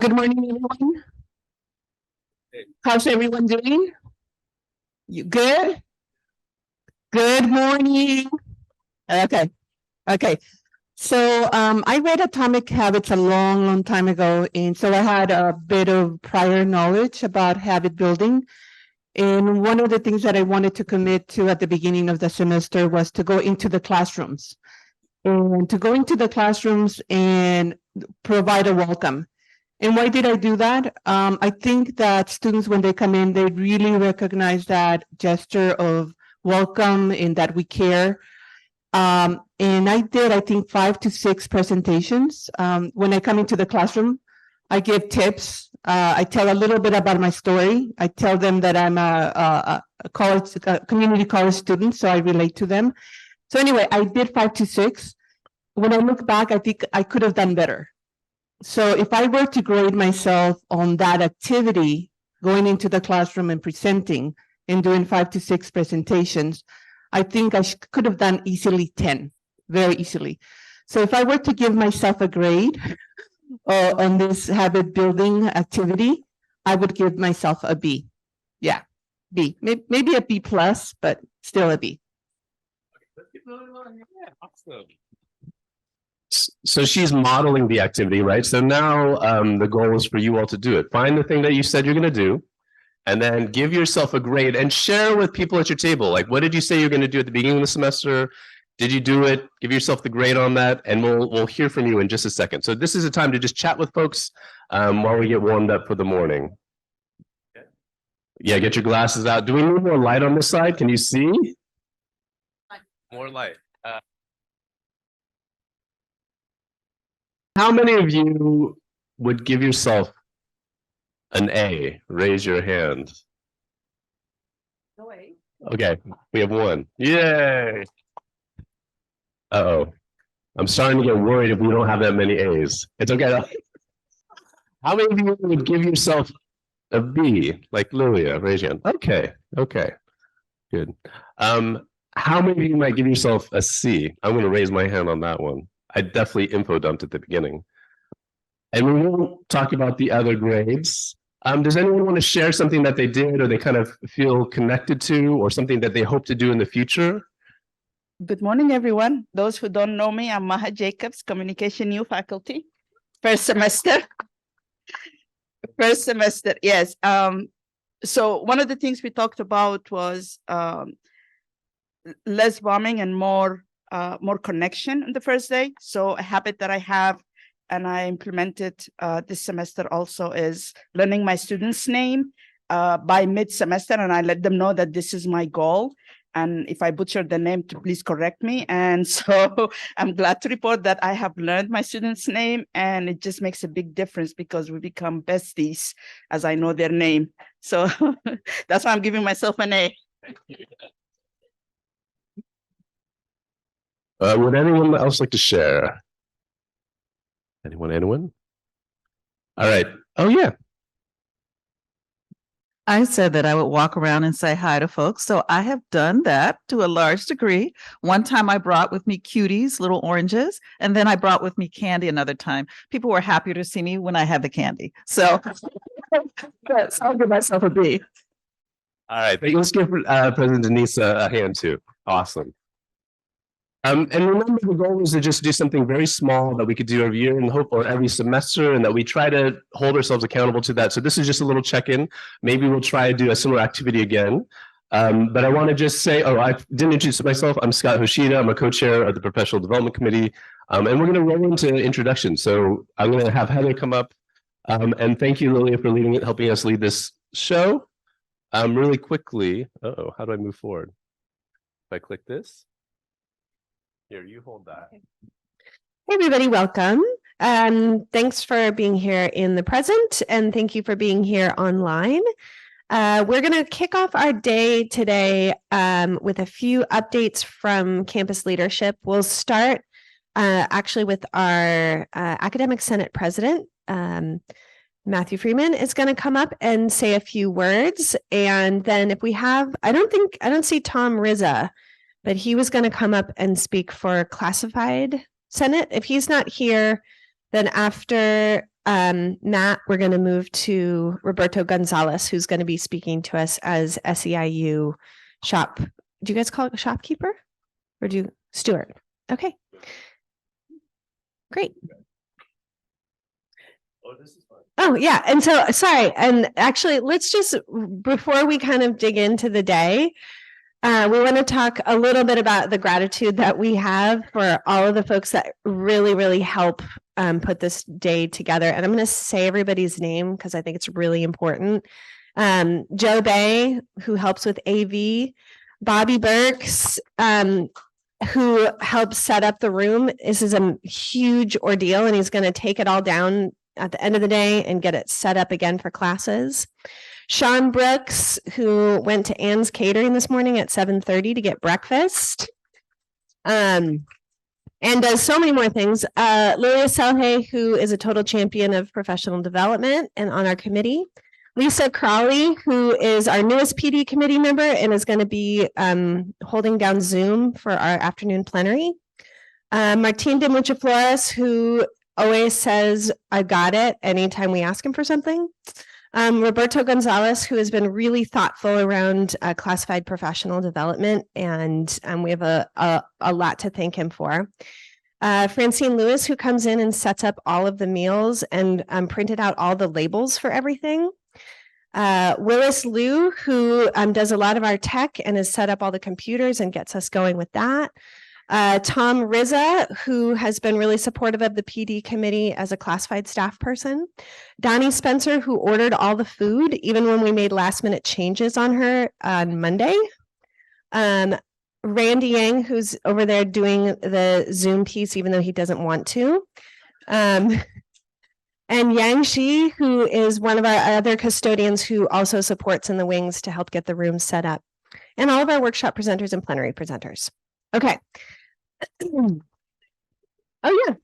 Good morning, everyone. How's everyone doing? You good? Good morning. Okay. So I read Atomic Habits a long time ago, and so I had a bit of prior knowledge about habit building. And one of the things that I wanted to commit to at the beginning of the semester was to go into the classrooms and provide a welcome. And why did I do that? I think that students, when they come in, they really recognize that gesture of welcome and that we care. And I did, I think, 5 to 6 presentations. When I come into the classroom, I give tips. I tell a little bit about my story. I tell them that I'm a community college student, so I relate to them. So anyway, I did 5 to 6. When I look back, I think I could have done better. So if I were to grade myself on that activity, going into the classroom and presenting and doing 5 to 6 presentations, I think I could have done easily 10, very easily. So if I were to give myself a grade on this habit building activity, I would give myself a B. Yeah, B, maybe a B plus, but still a B. Yeah, awesome. So she's modeling the activity, right? So now the goal is for you all to do it. Find the thing that you said you're going to do, and then give yourself a grade and share with people at your table. Like, what did you say you're going to do at the beginning of the semester? Did you do it? Give yourself the grade on that, and we'll hear from you in just a second. So this is a time to just chat with folks while we get warmed up for the morning. Okay. Yeah, get your glasses out. Do we need more light on this side? Can you see? More light. How many of you would give yourself an A? Raise your hand. No A. Okay, we have one. Yay! Uh-oh. I'm starting to get worried if we don't have that many A's. It's okay. How many of you would give yourself a B, like Lilia? Raise your hand. Okay, good. How many of you might give yourself a C? I'm going to raise my hand on that one. I definitely info dumped at the beginning. And we won't talk about the other grades. Does anyone want to share something that they did or they kind of feel connected to, or something that they hope to do in the future? Good morning, everyone. Those who don't know me, I'm Maha Jacobs, Communication U faculty, first semester. Yes. So one of the things we talked about was less bombing and more connection on the first day. So a habit that I have and I implemented this semester also is learning my students' name by mid-semester, and I let them know that this is my goal. And if I butcher the name, to please correct me. And so I'm glad to report that I have learned my students' name, and it just makes a big difference because we become besties as I know their name. So that's why I'm giving myself an A. Would anyone else like to share? Anyone? All right. Oh, yeah. I said that I would walk around and say hi to folks. So I have done that to a large degree. One time I brought with me cuties, little oranges, and then I brought with me candy another time. People were happier to see me when I had the candy. So yes, I'll give myself a B. All right. Let's give President Denise a hand too. Awesome. And remember, the goal is to just do something very small that we could do every year and hope, or every semester, and that we try to hold ourselves accountable to that. So this is just a little check-in. Maybe we'll try to do a similar activity again. But I want to just say, I didn't introduce myself. I'm Scott Hoshida. I'm a co-chair of the Professional Development Committee. And we're going to roll into introductions. So I'm going to have Heather come up. And thank you, Lilia, for helping us lead this show. Really quickly. How do I move forward? If I click this. Here, you hold that. Hey, everybody, welcome. Thanks for being here in the present, and thank you for being here online. We're going to kick off our day today with a few updates from campus leadership. We'll start actually with our Academic Senate President, Matthew Freeman, is going to come up and say a few words. And then if we have, I don't see Tom Rizza, but he was going to come up and speak for Classified Senate. If he's not here, then after Matt, we're going to move to Roberto Gonzalez, who's going to be speaking to us as SEIU shop. Do you guys call it a shopkeeper or do you steward? Okay. Great. Oh, yeah. And so, sorry. And actually, let's just, before we kind of dig into the day, we want to talk a little bit about the gratitude that we have for all of the folks that really, really help put this day together. And I'm going to say everybody's name because I think it's really important. Joe Bay, who helps with AV, Bobby Burks, who helps set up the room. This is a huge ordeal, and he's going to take it all down at the end of the day and get it set up again for classes. Sean Brooks, who went to Ann's Catering this morning at 7:30 to get breakfast. And does so many more things. Lilia Celhay, who is a total champion of professional development and on our committee. Lisa Crawley, who is our newest PD committee member and is going to be holding down Zoom for our afternoon plenary. Martin de Muchaflores, who always says, I got it anytime we ask him for something. Roberto Gonzalez, who has been really thoughtful around classified professional development, and we have a lot to thank him for. Francine Lewis, who comes in and sets up all of the meals and printed out all the labels for everything. Willis Liu, who does a lot of our tech and has set up all the computers and gets us going with that. Tom Rizza, who has been really supportive of the PD committee as a classified staff person. Donnie Spencer, who ordered all the food, even when we made last minute changes on her on Monday. Randy Yang, who's over there doing the Zoom piece, even though he doesn't want to. And Yang Shi, who is one of our other custodians who also supports in the wings to help get the room set up. And all of our workshop presenters and plenary presenters. Okay. Oh, yeah.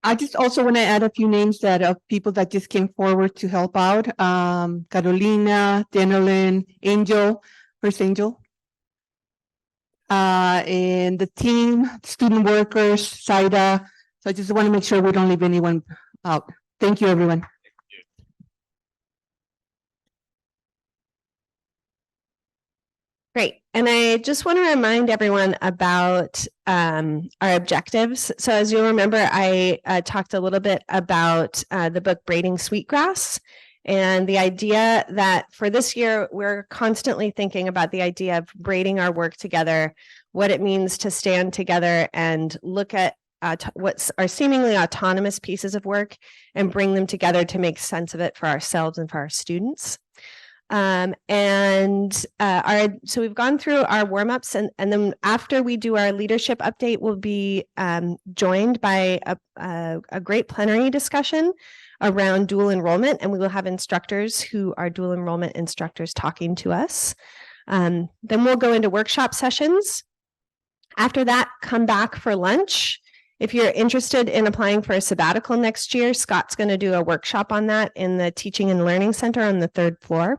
I just also want to add a few names that of people that just came forward to help out. Carolina, Denolin, Angel, first Angel. And the team, student workers, Seidel. So I just want to make sure we don't leave anyone out. Thank you, everyone. Great. And I just want to remind everyone about our objectives. So as you'll remember, I talked a little bit about the book Braiding Sweetgrass and the idea that for this year, we're constantly thinking about the idea of braiding our work together, what it means to stand together and look at what's our seemingly autonomous pieces of work and bring them together to make sense of it for ourselves and for our students. So we've gone through our warm-ups and then after we do our leadership update, we'll be joined by a great plenary discussion around dual enrollment, and we will have instructors who are dual enrollment instructors talking to us. Then we'll go into workshop sessions. After that, come back for lunch. If you're interested in applying for a sabbatical next year, Scott's going to do a workshop on that in the Teaching and Learning Center on the 3rd floor.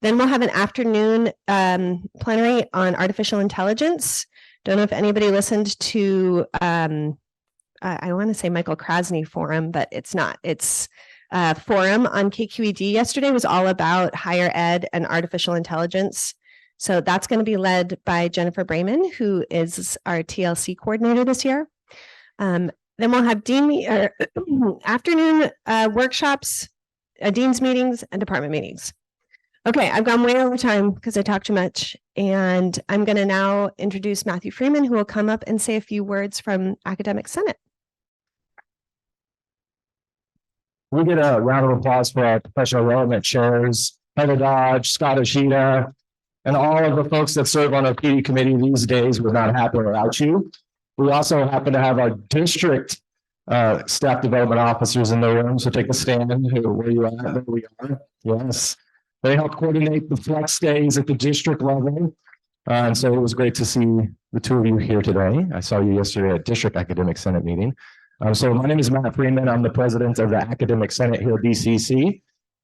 Then we'll have an afternoon plenary on artificial intelligence. Don't know if anybody listened to, I want to say Michael Krasny Forum, but it's not. It's forum on KQED yesterday was all about higher ed and artificial intelligence. So that's going to be led by Jennifer Brayman, who is our TLC coordinator this year. Then we'll have afternoon workshops, dean's meetings, and department meetings. Okay, I've gone way over time because I talked too much, and I'm going to now introduce Matthew Freeman, who will come up and say a few words from Academic Senate. We get a round of applause for our professional development chairs, Heather Dodge, Scott Hoshida, and all of the folks that serve on our PD committee these days. Would not happen without you. We also happen to have our district staff development officers in the room, so take a stand. Where you at? There we are. Yes. They help coordinate the flex days at the district level. And so it was great to see the two of you here today. I saw you yesterday at District Academic Senate meeting. So my name is Matt Freeman. I'm the president of the Academic Senate here at DCC.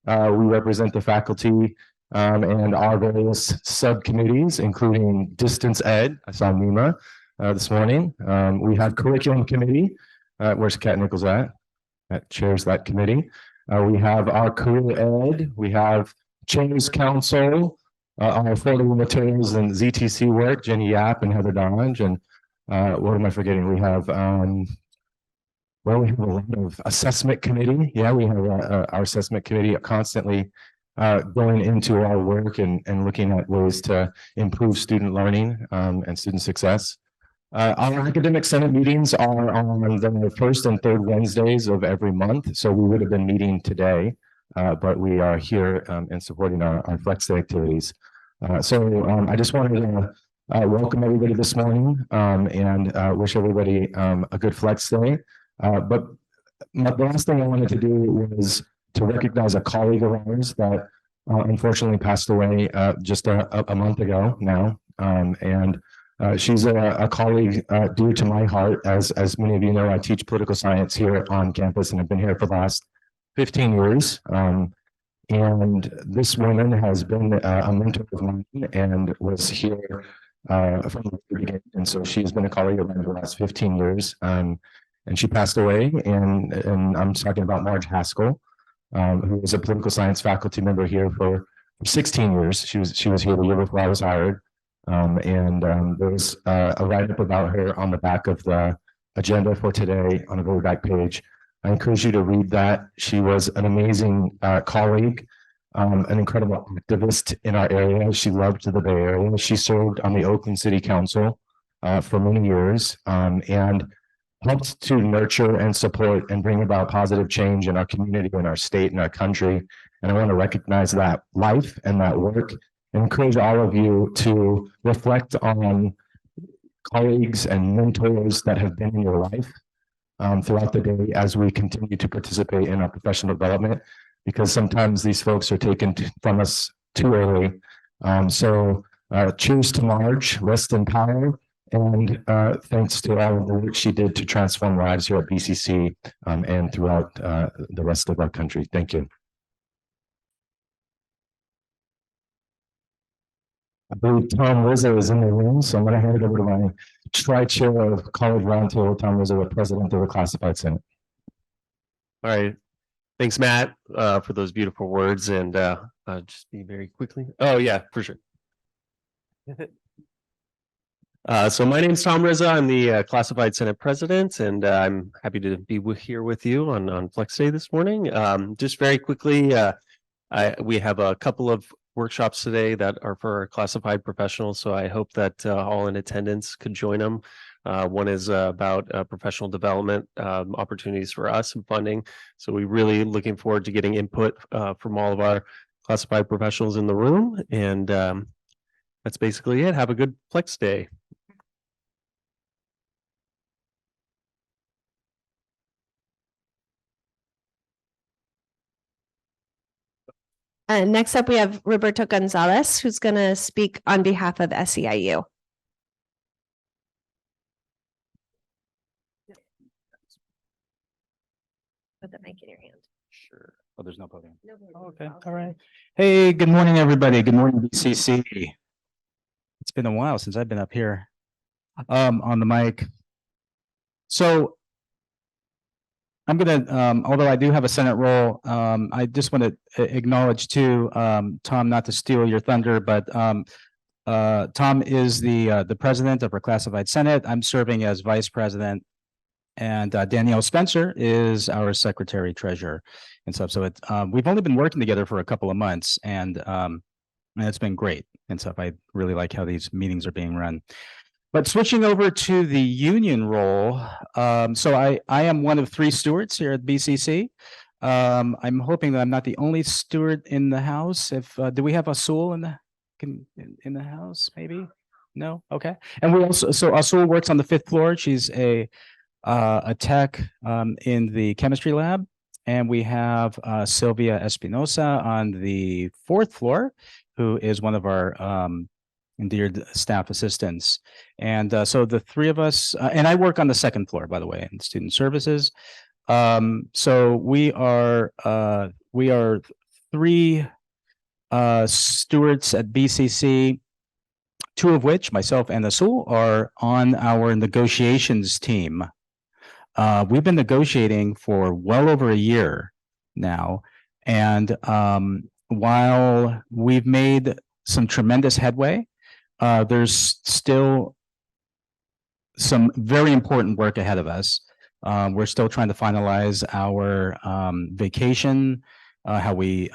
We represent the faculty and our various subcommittees, including distance ed. I saw Nima this morning. We have curriculum committee. Where's Kat Nichols at? that chairs that committee. We have our career ed, we have Charis Council, our affordable materials and ZTC work, Jenny Yap and Heather Dodge, and what am I forgetting? We have well, we have a lot of assessment committee. Yeah, we have our assessment committee constantly going into our work and looking at ways to improve student learning and student success. Our academic senate meetings are on the first and third Wednesdays of every month. So we would have been meeting today, but we are here and supporting our flex day activities. So I just wanted to welcome everybody this morning and wish everybody a good flex day. But the last thing I wanted to do was to recognize a colleague of ours that unfortunately passed away just a month ago now. And she's a colleague dear to my heart. As many of you know, I teach political science here on campus and have been here for the last 15 years. And this woman has been a mentor of mine and was here from the beginning. And so she's been a colleague of mine for the last 15 years. And she passed away, and I'm talking about Marge Haskell, who was a political science faculty member here for 16 years. She was here the year before I was hired. There's a write-up about her on the back of the agenda for today on the very back page. I encourage you to read that. She was an amazing colleague, an incredible activist in our area. She loved the Bay Area. She served on the Oakland City Council for many years and helped to nurture and support and bring about positive change in our community, in our state, in our country. And I want to recognize that life and that work and encourage all of you to reflect on colleagues and mentors that have been in your life throughout the day as we continue to participate in our professional development, because sometimes these folks are taken from us too early. Cheers to Marge, rest in power. And thanks to all of the work she did to transform lives here at BCC and throughout the rest of our country. Thank you. I believe Tom Rizzo is in the room, so I'm going to hand it over to my tri-chair of College Roundtable, Tom Rizzo, the president of the Classified Senate. All right. Thanks, Matt, for those beautiful words. And just be very quickly. Oh, yeah, for sure. So my name is Tom Rizzo. I'm the Classified Senate President, and I'm happy to be here with you on Flex Day this morning. Just very quickly, we have a couple of workshops today that are for our classified professionals, so I hope that all in attendance could join them. One is about professional development opportunities for us and funding. So we're really looking forward to getting input from all of our classified professionals in the room, and that's basically it. Have a good Flex Day. Next up, we have Roberto Gonzalez, who's going to speak on behalf of SEIU. Put the mic in your hand. Sure. Oh, there's no podium. No podium. Oh, okay. All right. Hey, good morning, everybody. Good morning, BCC. It's been a while since I've been up here on the mic. So I'm going to, although I do have a Senate role, I just want to acknowledge too, Tom, not to steal your thunder, but Tom is the president of our Classified Senate. I'm serving as vice president, and Danielle Spencer is our secretary treasurer and stuff. So we've only been working together for a couple of months, and it's been great and stuff. I really like how these meetings are being run. But switching over to the union role, so I am one of 3 stewards here at BCC. I'm hoping that I'm not the only steward in the house. If do we have Asul in the house? Maybe no. Okay. And we also Asul works on the 5th floor. She's a tech in the chemistry lab, and we have Sylvia Espinosa on the 4th floor, who is one of our endeared staff assistants. And so the 3 of us, and I work on the 2nd floor, by the way, in student services. So we are 3 stewards at BCC, 2 of which, myself and Asul, are on our negotiations team. we've been negotiating for well over a year now. And while we've made some tremendous headway, there's still some very important work ahead of us. We're still trying to finalize our vacation, how we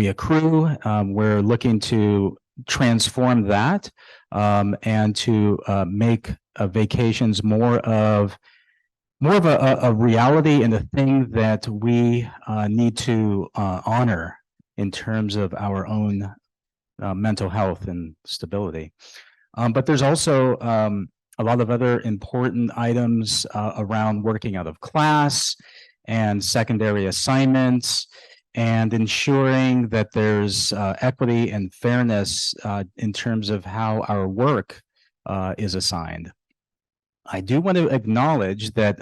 accrue. We're looking to transform that and to make vacations more of a reality and a thing that we need to honor in terms of our own mental health and stability. But there's also a lot of other important items around working out of class and secondary assignments and ensuring that there's equity and fairness in terms of how our work is assigned. I do want to acknowledge that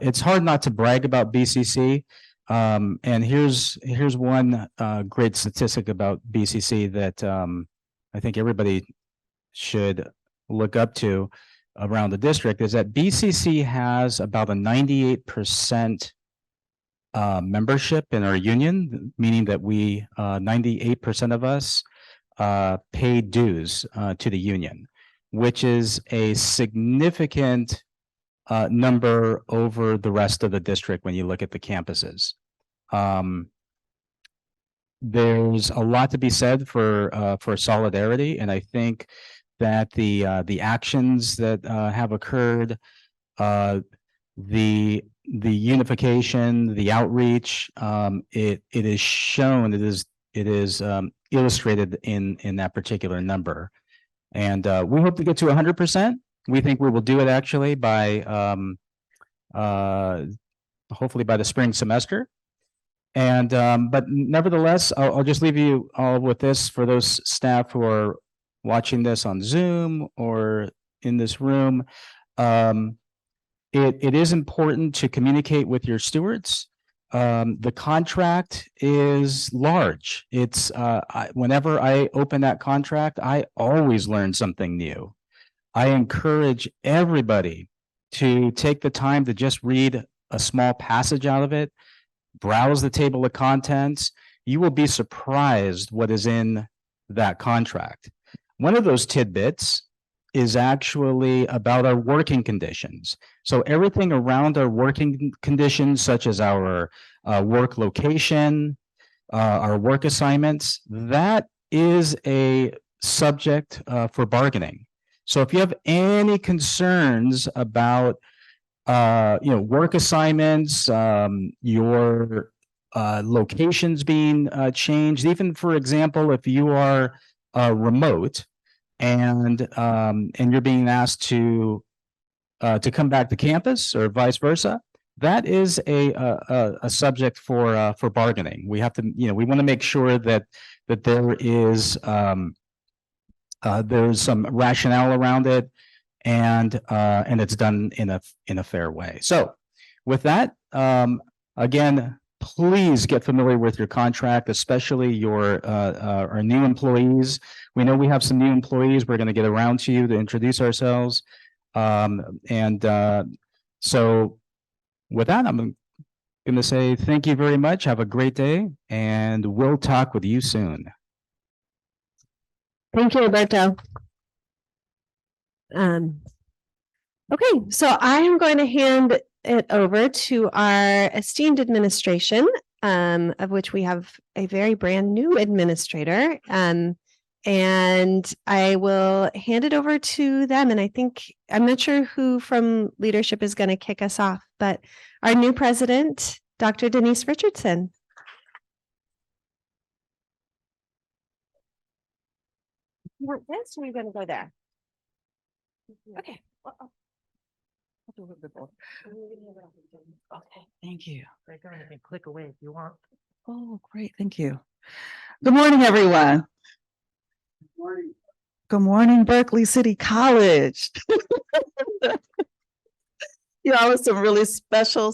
it's hard not to brag about BCC. And here's one great statistic about BCC that I think everybody should look up to around the district, is that BCC has about a 98% membership in our union, meaning that we 98% of us pay dues to the union, which is a significant number over the rest of the district when you look at the campuses. There's a lot to be said for solidarity, and I think that the actions that have occurred, the unification, the outreach, it is shown, it is illustrated in that particular number, and we hope to get to 100%. We think we will do it actually by hopefully by the spring semester. And but nevertheless, I'll just leave you all with this for those staff who are watching this on Zoom or in this room. It is important to communicate with your stewards. The contract is large. It's whenever I open that contract, I always learn something new. I encourage everybody to take the time to just read a small passage out of it, browse the table of contents. You will be surprised what is in that contract. One of those tidbits is actually about our working conditions. So everything around our working conditions, such as our work location, our work assignments, that is a subject for bargaining. So if you have any concerns about work assignments, your locations being changed, even for example, if you are remote and you're being asked to come back to campus or vice versa, that is a subject for bargaining. We have to, we want to make sure that there is there's some rationale around it, and it's done in a fair way. So with that, again, please get familiar with your contract, especially our new employees. We know we have some new employees. We're going to get around to you to introduce ourselves. So with that, I'm going to say thank you very much. Have a great day, and we'll talk with you soon. Thank you, Alberto. Okay, so I am going to hand it over to our esteemed administration, of which we have a very brand new administrator. And I will hand it over to them. And I think, I'm not sure who from leadership is going to kick us off, but our new president, Dr. Denise Richardson. You want this, or are you going to go there? Okay. I'll do a little bit more. Okay, thank you. Go ahead and click away if you want. Oh, great, thank you. Good morning, everyone. Good morning, Berkeley City College. You all are some really special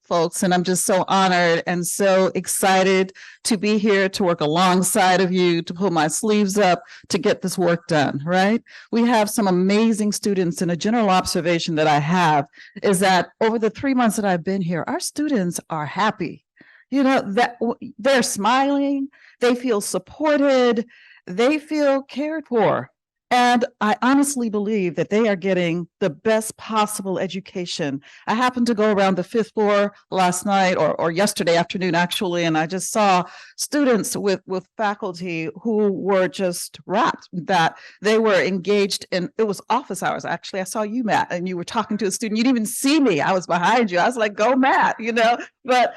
folks, and I'm just so honored and so excited to be here to work alongside of you, to pull my sleeves up, to get this work done, right? We have some amazing students, and a general observation that I have is that over the 3 months that I've been here, our students are happy. You know, that they're smiling, they feel supported, they feel cared for. And I honestly believe that they are getting the best possible education. I happened to go around the 5th floor last night or yesterday afternoon, actually, and I just saw students with faculty who were just rapt that they were engaged in, it was office hours. Actually, I saw you, Matt, and you were talking to a student. You didn't even see me. I was behind you. I was like, go, Matt, you know, but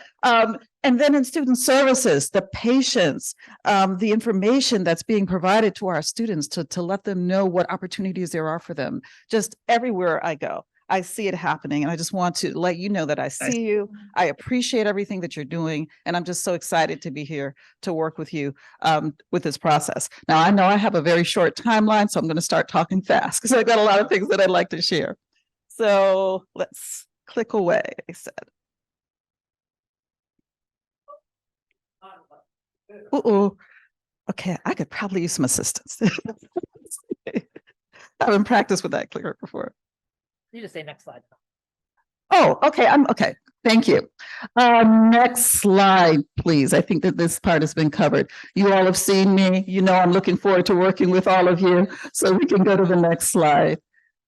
and then in student services, the patience, the information that's being provided to our students to let them know what opportunities there are for them. Just everywhere I go, I see it happening. And I just want to let you know that I see you. I appreciate everything that you're doing. And I'm just so excited to be here to work with you with this process. Now, I know I have a very short timeline, so I'm going to start talking fast because I've got a lot of things that I'd like to share. So let's click away, I said. Uh-oh. Okay, I could probably use some assistance. I haven't practiced with that clicker before. You just say next slide. Oh, okay, I'm okay. Thank you. Next slide, please. I think that this part has been covered. You all have seen me. You know I'm looking forward to working with all of you. So we can go to the next slide.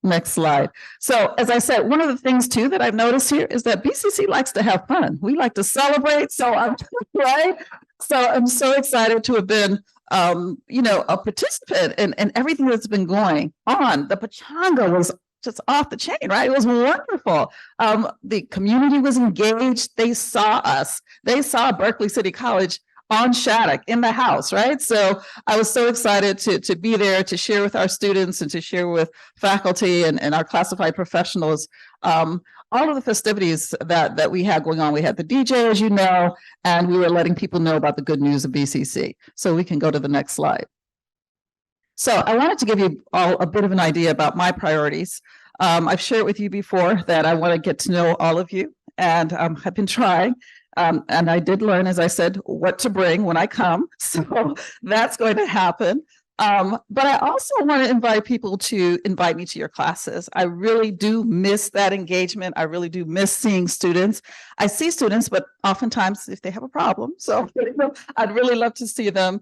Next slide. So as I said, one of the things too that I've noticed here is that BCC likes to have fun. We like to celebrate. So I'm right. So I'm so excited to have been, you know, a participant in everything that's been going on. The Pachanga was just off the chain, right? It was wonderful. The community was engaged. They saw us. They saw Berkeley City College on Shattuck in the house, right? So I was so excited to be there, to share with our students and to share with faculty and our classified professionals all of the festivities that we had going on. We had the DJ, as you know, and we were letting people know about the good news of BCC. So we can go to the next slide. So I wanted to give you all a bit of an idea about my priorities. I've shared with you before that I want to get to know all of you, and I've been trying. And I did learn, as I said, what to bring when I come. So that's going to happen. But I also want to invite people to invite me to your classes. I really do miss that engagement. I really do miss seeing students. I see students, but oftentimes if they have a problem. So I'd really love to see them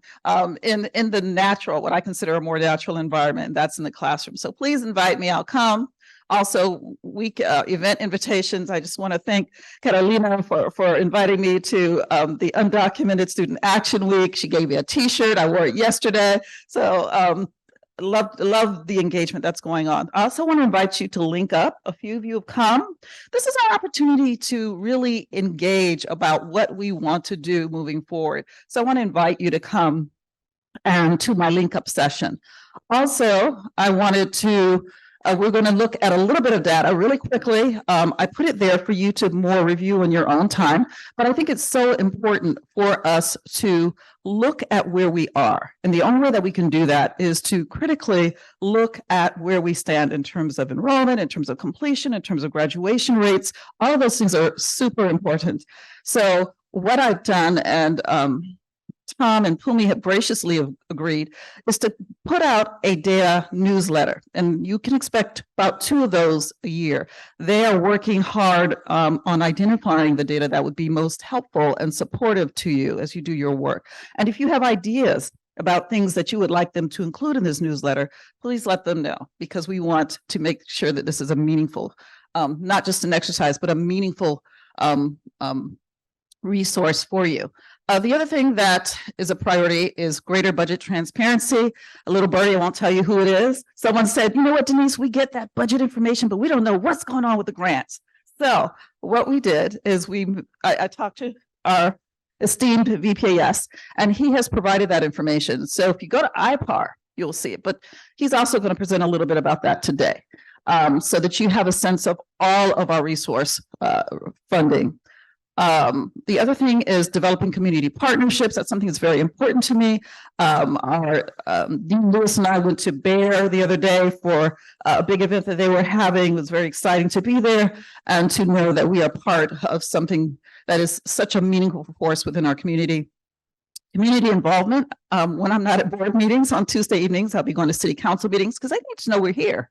in the natural, what I consider a more natural environment. And that's in the classroom. So please invite me. I'll come. Also, week event invitations. I just want to thank Carolina for inviting me to the Undocumented Student Action Week. She gave me a T-shirt. I wore it yesterday. So love the engagement that's going on. I also want to invite you to link up. A few of you have come. This is our opportunity to really engage about what we want to do moving forward. So I want to invite you to come and to my link up session. Also, I wanted to we're going to look at a little bit of data really quickly. I put it there for you to more review in your own time, but I think it's so important for us to look at where we are. And the only way that we can do that is to critically look at where we stand in terms of enrollment, in terms of completion, in terms of graduation rates. All of those things are super important. So what I've done, and Tom and Pumi have graciously agreed, is to put out a data newsletter, and you can expect about 2 of those a year. They are working hard on identifying the data that would be most helpful and supportive to you as you do your work. And if you have ideas about things that you would like them to include in this newsletter, please let them know, because we want to make sure that this is a meaningful, not just an exercise, but a meaningful resource for you. The other thing that is a priority is greater budget transparency. A little birdie, I won't tell you who it is. Someone said, you know what, Denise, we get that budget information, but we don't know what's going on with the grants. So what we did is I talked to our esteemed VPAS, and he has provided that information. So if you go to IPAR, you'll see it, but he's also going to present a little bit about that today, so that you have a sense of all of our resource funding. The other thing is developing community partnerships. That's something that's very important to me. Dean Lewis and I went to Bear the other day for a big event that they were having. It was very exciting to be there and to know that we are part of something that is such a meaningful force within our community. Community involvement. When I'm not at board meetings on Tuesday evenings, I'll be going to city council meetings because they need to know we're here.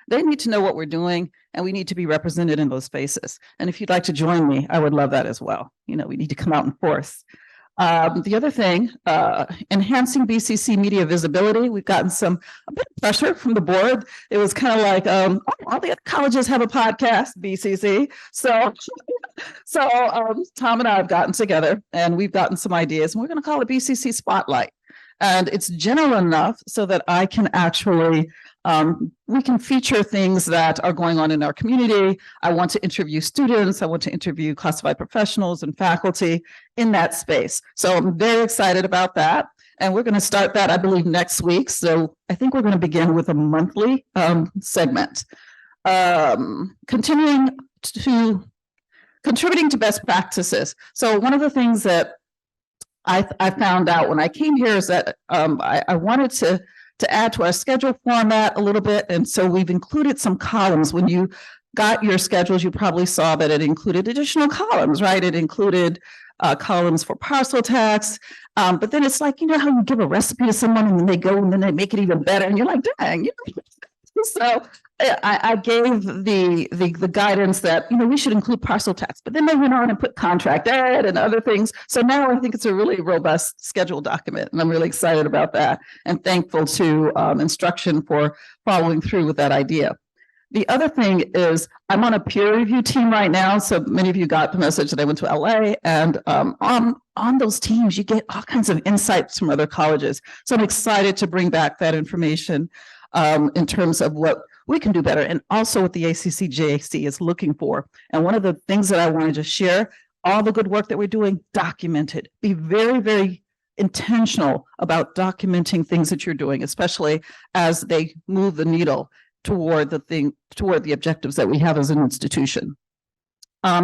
They need to know what we're doing, and we need to be represented in those spaces. And if you'd like to join me, I would love that as well. You know, we need to come out in force. The other thing, enhancing BCC media visibility. We've gotten a bit of pressure from the board. It was kind of like, all the other colleges have a podcast, BCC. So Tom and I have gotten together and we've gotten some ideas, and we're going to call it BCC Spotlight. And it's general enough so that I can actually we can feature things that are going on in our community. I want to interview students. I want to interview classified professionals and faculty in that space. So I'm very excited about that. And we're going to start that, I believe, next week. So I think we're going to begin with a monthly segment. Contributing to best practices. So one of the things that I found out when I came here is that I wanted to add to our schedule format a little bit. And so we've included some columns. When you got your schedules, you probably saw that it included additional columns, right? It included columns for parcel tax. But then it's like, you know how you give a recipe to someone and then they go and then they make it even better. And you're like, dang, you know. So I gave the guidance that, you know, we should include parcel tax, but then they went on and put contract ed and other things. So now I think it's a really robust schedule document, and I'm really excited about that and thankful to instruction for following through with that idea. The other thing is I'm on a peer review team right now. So many of you got the message that I went to LA, and on those teams, you get all kinds of insights from other colleges. So I'm excited to bring back that information in terms of what we can do better, and also what the ACC-JAC is looking for. And one of the things that I wanted to share, all the good work that we're doing, documented. Be very, very intentional about documenting things that you're doing, especially as they move the needle toward the objectives that we have as an institution.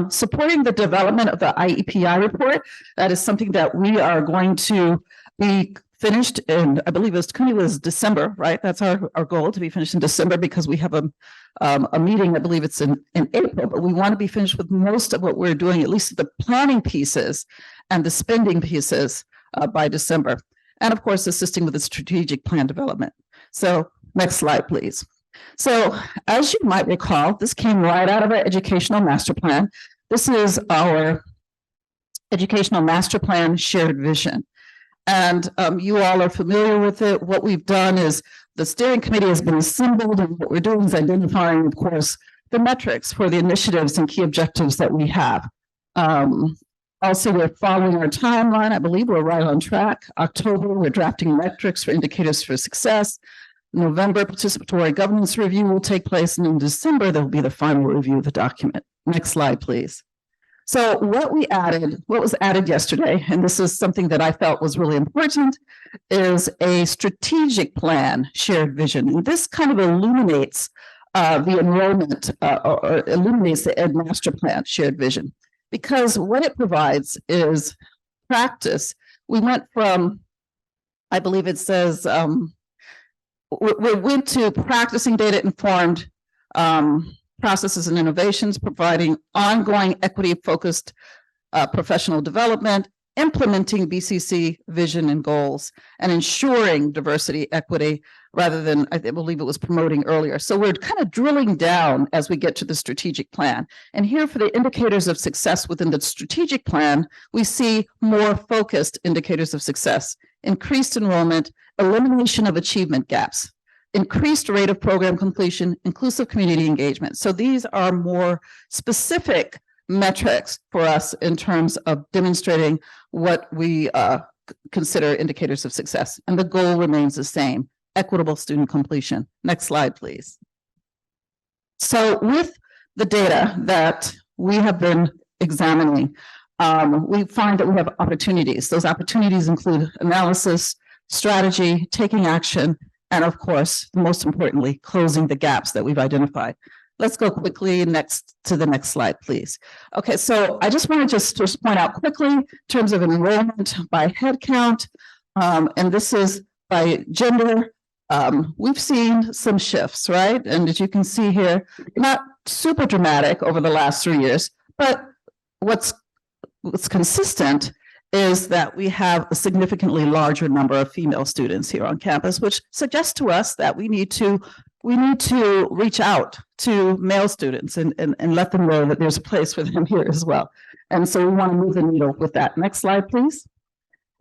Supporting the development of the IEPI report. That is something that we are going to be finished in, I believe it was December, right? That's our goal, to be finished in December, because we have a meeting, I believe it's in April, but we want to be finished with most of what we're doing, at least the planning pieces and the spending pieces by December. And of course, assisting with the strategic plan development. So next slide, please. So as you might recall, this came right out of our educational master plan. This is our educational master plan shared vision. And you all are familiar with it. What we've done is the steering committee has been assembled, and what we're doing is identifying, of course, the metrics for the initiatives and key objectives that we have. Also, we're following our timeline. I believe we're right on track. October, we're drafting metrics for indicators for success. November, participatory governance review will take place, and in December, there will be the final review of the document. Next slide, please. So what was added yesterday, and this is something that I felt was really important, is a strategic plan shared vision. And this kind of illuminates the enrollment or illuminates the Ed Master Plan shared vision, because what it provides is practice. We went from, I believe it says, we went to practicing data-informed processes and innovations, providing ongoing equity-focused professional development, implementing BCC vision and goals, and ensuring diversity, equity, rather than, I believe it was promoting earlier. So we're kind of drilling down as we get to the strategic plan. And here for the indicators of success within the strategic plan, we see more focused indicators of success, increased enrollment, elimination of achievement gaps, increased rate of program completion, inclusive community engagement. So these are more specific metrics for us in terms of demonstrating what we consider indicators of success. And the goal remains the same: equitable student completion. Next slide, please. So with the data that we have been examining, we find that we have opportunities. Those opportunities include analysis, strategy, taking action, and of course, most importantly, closing the gaps that we've identified. Let's go quickly next to the next slide, please. Okay, so I just want to just point out quickly in terms of enrollment by head count, and this is by gender. We've seen some shifts, right? And as you can see here, not super dramatic over the last 3 years, but what's consistent is that we have a significantly larger number of female students here on campus, which suggests to us that we need to reach out to male students and let them know that there's a place for them here as well. And so we want to move the needle with that. Next slide, please.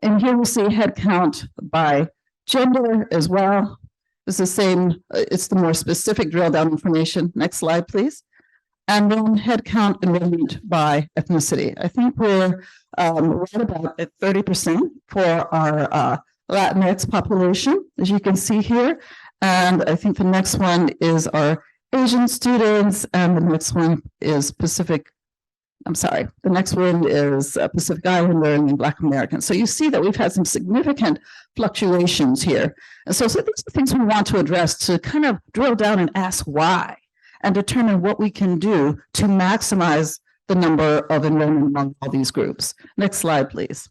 And here we see head count by gender as well. It's the same, it's the more specific drill down information. Next slide, please. And then head count enrollment by ethnicity. I think we're right about at 30% for our Latinx population, as you can see here. And I think the next one is our Asian students, and the next one is Pacific Islander and Black Americans. So you see that we've had some significant fluctuations here. And so these are things we want to address to kind of drill down and ask why, and determine what we can do to maximize the number of enrollment among all these groups. Next slide, please.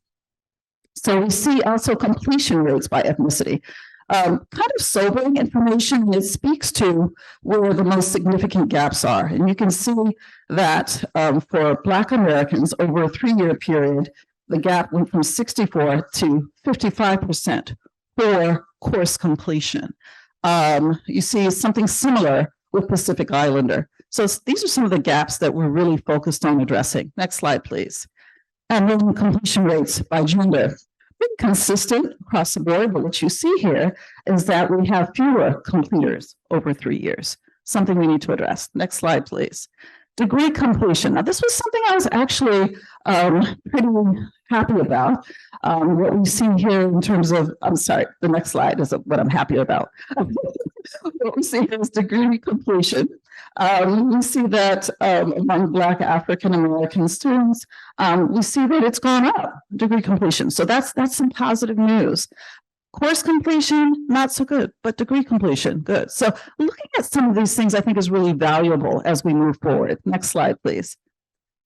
So we see also completion rates by ethnicity. Kind of sobering information, and it speaks to where the most significant gaps are. And you can see that for Black Americans over a 3-year period, the gap went from 64 to 55% for course completion. You see something similar with Pacific Islander. So these are some of the gaps that we're really focused on addressing. Next slide, please. And then completion rates by gender. Consistent across the board, but what you see here is that we have fewer completers over 3 years, something we need to address. Next slide, please. Degree completion. Now, this was something I was actually pretty happy about. What we see here in terms of, I'm sorry, the next slide is what I'm happy about. What we see here is degree completion. We see that among Black African American students, we see that it's gone up, degree completion. So that's some positive news. Course completion, not so good, but degree completion, good. So looking at some of these things, I think is really valuable as we move forward. Next slide, please.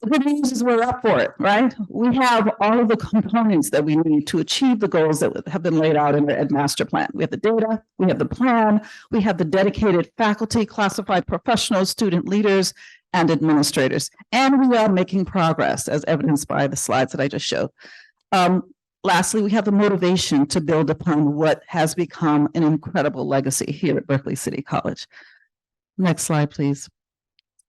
The good news is we're up for it, right? We have all of the components that we need to achieve the goals that have been laid out in the Ed Master Plan. We have the data, we have the plan, we have the dedicated faculty, classified professionals, student leaders, and administrators. And we are making progress, as evidenced by the slides that I just showed. Lastly, we have the motivation to build upon what has become an incredible legacy here at Berkeley City College. Next slide, please.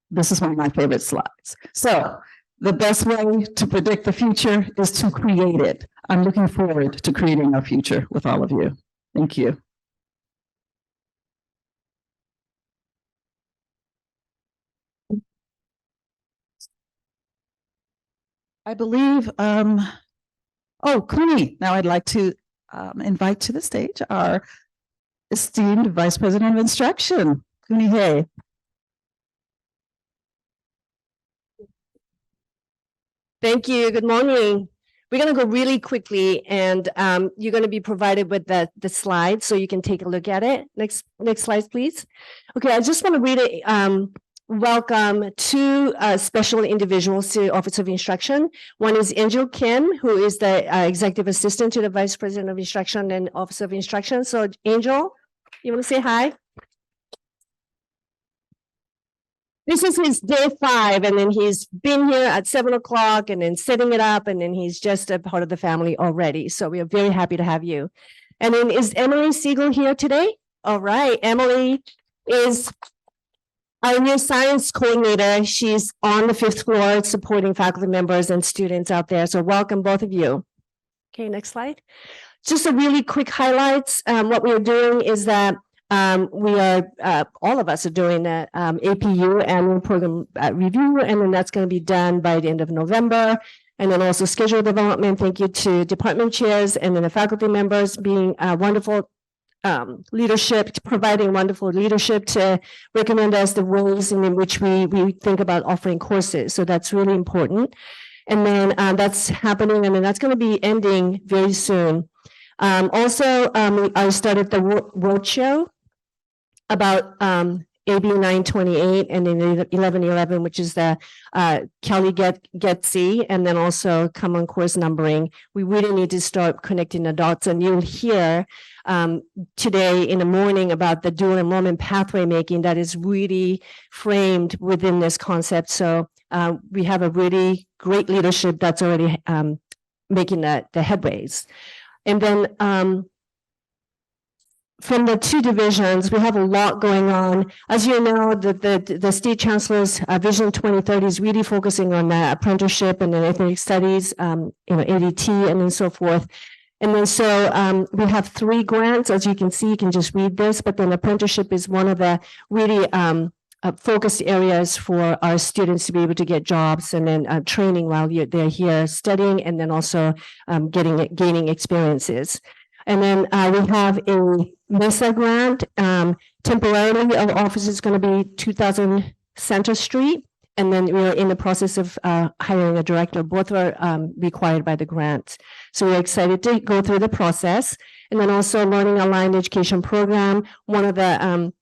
This is one of my favorite slides. So the best way to predict the future is to create it. I'm looking forward to creating our future with all of you. Thank you. I believe, Kuni, now I'd like to invite to the stage our esteemed Vice President of Instruction, Kuni Hay. Thank you. Good morning. We're going to go really quickly, and you're going to be provided with the slides so you can take a look at it. Next slide, please. Okay, I just want to read it. Welcome two special individuals to Office of Instruction. One is Angel Kim, who is the Executive Assistant to the Vice President of Instruction and Office of Instruction. So Angel, you want to say hi? This is his day 5, and then he's been here at 7 o'clock and then setting it up, and then he's just a part of the family already. So we are very happy to have you. And then is Emily Siegel here today? All right, Emily is our new science coordinator. She's on the 5th floor supporting faculty members and students out there. So welcome, both of you. Okay, next slide. Just a really quick highlights. What we're doing is that we are, all of us are doing the APU annual program review, and then that's going to be done by the end of November. And then also schedule development. Thank you to department chairs and then the faculty members being wonderful leadership, providing wonderful leadership to recommend us the ways in which we think about offering courses. So that's really important. And then that's happening, and then that's going to be ending very soon. I started the roadshow about AB 928, and then 1111, which is the Kelly Get C, and then also common course numbering. We really need to start connecting the dots, and you'll hear today in the morning about the dual enrollment pathway making that is really framed within this concept. So we have a really great leadership that's already making the headways. And then from the two divisions, we have a lot going on. As you know, the state chancellor's Vision 2030 is really focusing on the apprenticeship and the ethnic studies, ADT, and then so forth. And then so we have 3 grants, as you can see. You can just read this, but then apprenticeship is one of the really focused areas for our students to be able to get jobs, and then training while they're here studying, and then also gaining experiences. And then we have a MESA grant. Temporarily, our office is going to be 2000 Center Street. And then we're in the process of hiring a director. Both are required by the grant. So we're excited to go through the process. And then also learning aligned education program, one of the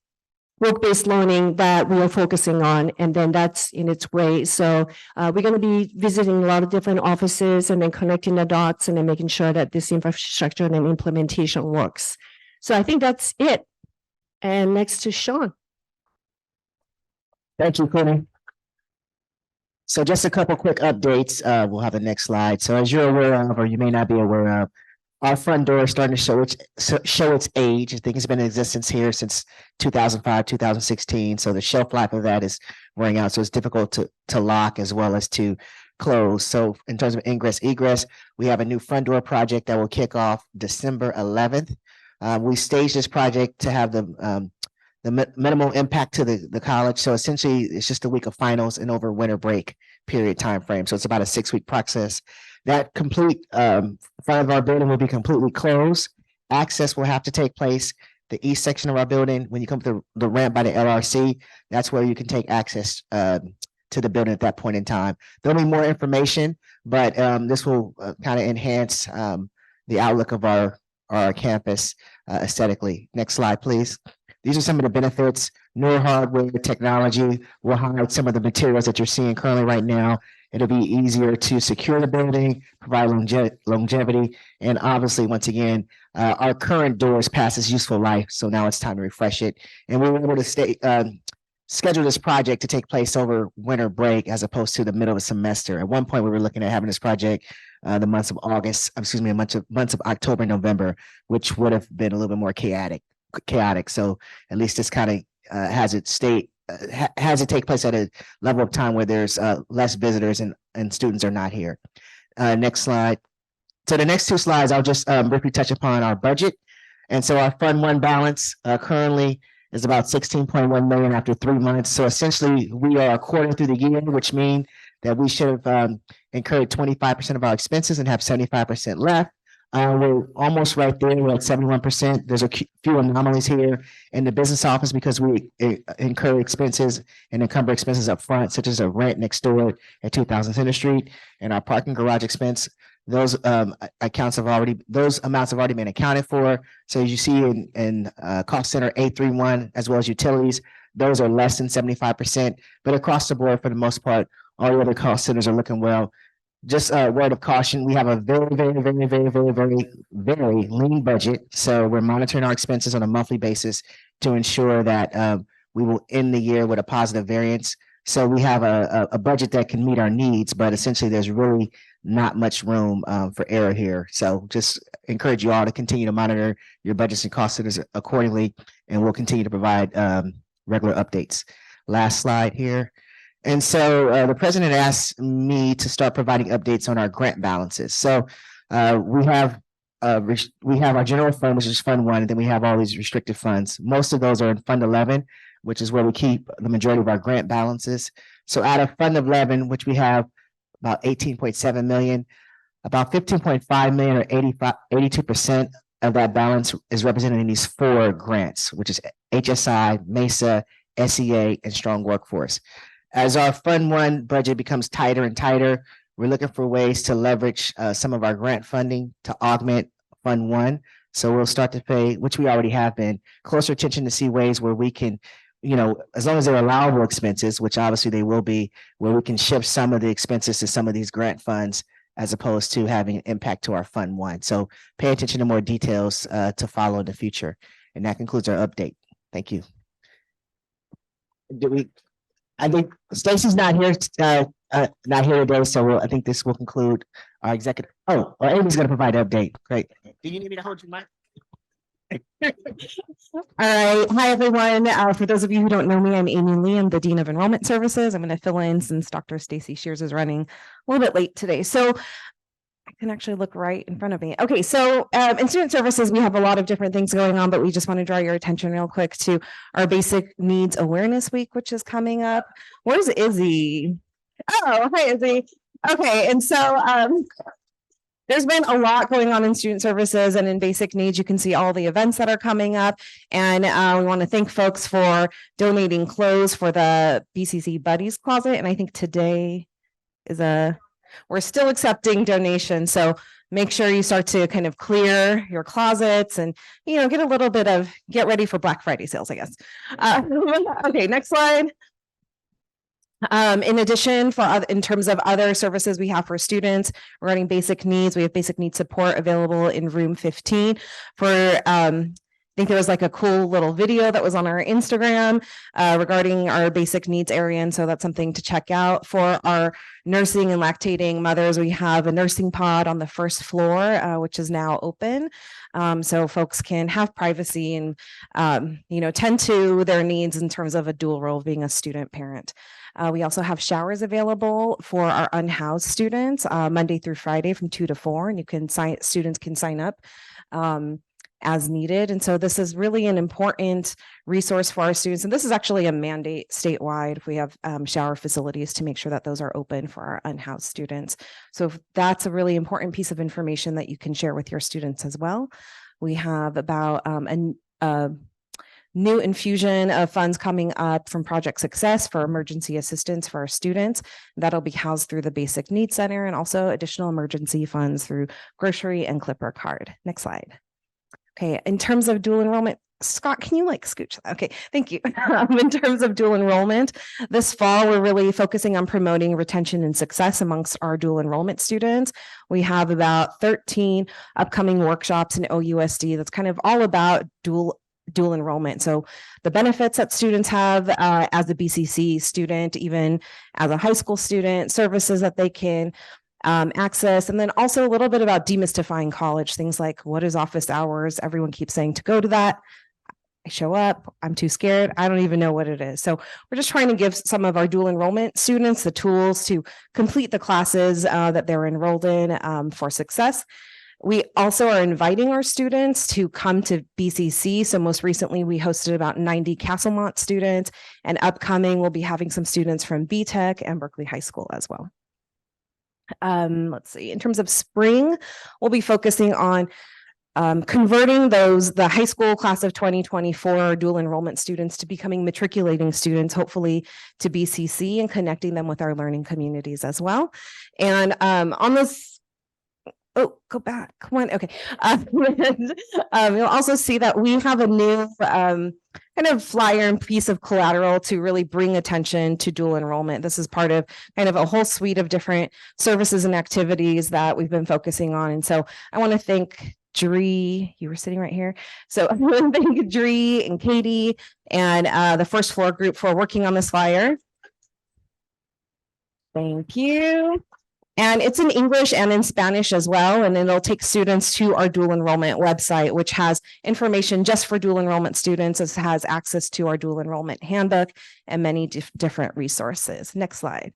work-based learning that we are focusing on, and then that's in its way. So we're going to be visiting a lot of different offices and then connecting the dots and then making sure that this infrastructure and then implementation works. So I think that's it. And next to Sean. Thank you, Cooney. So just a couple quick updates. We'll have the next slide. So as you're aware of, or you may not be aware of, our front door is starting to show its age. I think it's been in existence here since 2005, 2016. So the shelf life of that is wearing out. So it's difficult to lock as well as to close. So in terms of ingress, egress, we have a new front door project that will kick off December 11th. We staged this project to have the minimal impact to the college. So essentially it's just a week of finals and over winter break period time frame. So it's about a 6-week process. That complete front of our building will be completely closed. Access will have to take place. The east section of our building, when you come to the ramp by the LRC, that's where you can take access to the building at that point in time. There'll be more information, but this will kind of enhance the outlook of our campus aesthetically. Next slide, please. These are some of the benefits. Newer hardware technology will hide some of the materials that you're seeing currently right now. It'll be easier to secure the building, provide longevity, and obviously, once again, our current door is past its useful life, so now it's time to refresh it. And we were able to schedule this project to take place over winter break as opposed to the middle of the semester. At one point, we were looking at having this project the months of months of October, November, which would have been a little bit more chaotic. So at least this kind of has it take place at a level of time where there's less visitors and students are not here. Next slide. So the next 2 slides, I'll just briefly touch upon our budget. And so our Fund 1 balance currently is about 16.1 million after 3 months. So essentially we are a quarter through the year, which means that we should have incurred 25% of our expenses and have 75% left. We're almost right there. We're at 71%. There's a few anomalies here in the business office because we incur expenses and encumber expenses up front, such as a rent next door at 2000 Center Street and our parking garage expense. Those amounts have already been accounted for. So as you see in cost center 831, as well as utilities, those are less than 75%. But across the board, for the most part, all the other cost centers are looking well. Just a word of caution, we have a very lean budget. So we're monitoring our expenses on a monthly basis to ensure that we will end the year with a positive variance. So we have a budget that can meet our needs, but essentially there's really not much room for error here. So just encourage you all to continue to monitor your budgets and cost centers accordingly, and we'll continue to provide regular updates. Last slide here. And so the president asked me to start providing updates on our grant balances. So we have our general fund, which is Fund 1, and then we have all these restricted funds. Most of those are in Fund 11, which is where we keep the majority of our grant balances. So out of Fund 11, which we have about 18.7 million, about 15.5 million or 82% of that balance is represented in these 4 grants, which is HSI, MESA, SEA, and Strong Workforce. As our Fund 1 budget becomes tighter and tighter, we're looking for ways to leverage some of our grant funding to augment Fund 1. So we'll start to pay, which we already have been, closer attention to see ways where we can, as long as they're allowable expenses, which obviously they will be, where we can shift some of the expenses to some of these grant funds as opposed to having an impact to our Fund 1. So pay attention to more details to follow in the future. And that concludes our update. Thank you. I think Stacy's not here today, so I think this will conclude our executive. Oh, well, Amy's going to provide an update. Great. Do you need me to hold your mic? All right. Hi, everyone. For those of you who don't know me, I'm Amy Lee. I'm the Dean of Enrollment Services. I'm going to fill in since Dr. Stacy Shears is running a little bit late today. So I can actually look right in front of me. Okay, so in student services, we have a lot of different things going on, but we just want to draw your attention real quick to our Basic Needs Awareness Week, which is coming up. Where's Izzy? Oh, hi, Izzy. Okay, and so there's been a lot going on in student services and in basic needs. You can see all the events that are coming up. And we want to thank folks for donating clothes for the BCC Buddies Closet. And I think today is we're still accepting donations. So make sure you start to kind of clear your closets and, get a little bit of, get ready for Black Friday sales, I guess. Okay, next slide. In addition, in terms of other services we have for students regarding basic needs, we have basic needs support available in room 15 for, I think there was like a cool little video that was on our Instagram regarding our basic needs area. And so that's something to check out. For our nursing and lactating mothers, we have a nursing pod on the first floor, which is now open. So folks can have privacy and, tend to their needs in terms of a dual role of being a student parent. We also have showers available for our unhoused students Monday through Friday from 2 to 4, and students can sign up as needed. And so this is really an important resource for our students. And this is actually a mandate statewide. We have shower facilities to make sure that those are open for our unhoused students. So that's a really important piece of information that you can share with your students as well. We have about a new infusion of funds coming up from Project Success for emergency assistance for our students. That'll be housed through the Basic Needs Center, and also additional emergency funds through grocery and Clipper card. Next slide. Okay, in terms of dual enrollment, Scott, can you scooch? Okay, thank you. In terms of dual enrollment, this fall, we're really focusing on promoting retention and success amongst our dual enrollment students. We have about 13 upcoming workshops in OUSD that's kind of all about dual enrollment. So the benefits that students have as a BCC student, even as a high school student, services that they can access, and then also a little bit about demystifying college, things like what is office hours? Everyone keeps saying to go to that. I show up, I'm too scared, I don't even know what it is. So we're just trying to give some of our dual enrollment students the tools to complete the classes that they're enrolled in for success. We also are inviting our students to come to BCC. So most recently, we hosted about 90 Castlemont students, and upcoming, we'll be having some students from BTech and Berkeley High School as well. Let's see, in terms of spring, we'll be focusing on converting the high school class of 2024 dual enrollment students to becoming matriculating students, hopefully to BCC, and connecting them with our learning communities as well. And on this, oh, go back, come on, okay. You'll also see that we have a new kind of flyer and piece of collateral to really bring attention to dual enrollment. This is part of kind of a whole suite of different services and activities that we've been focusing on. And so I want to thank Dree, you were sitting right here. So I want to thank Dree and Katie and the first floor group for working on this flyer. Thank you. And it's in English and in Spanish as well. And it'll take students to our dual enrollment website, which has information just for dual enrollment students. It has access to our dual enrollment handbook and many different resources. Next slide.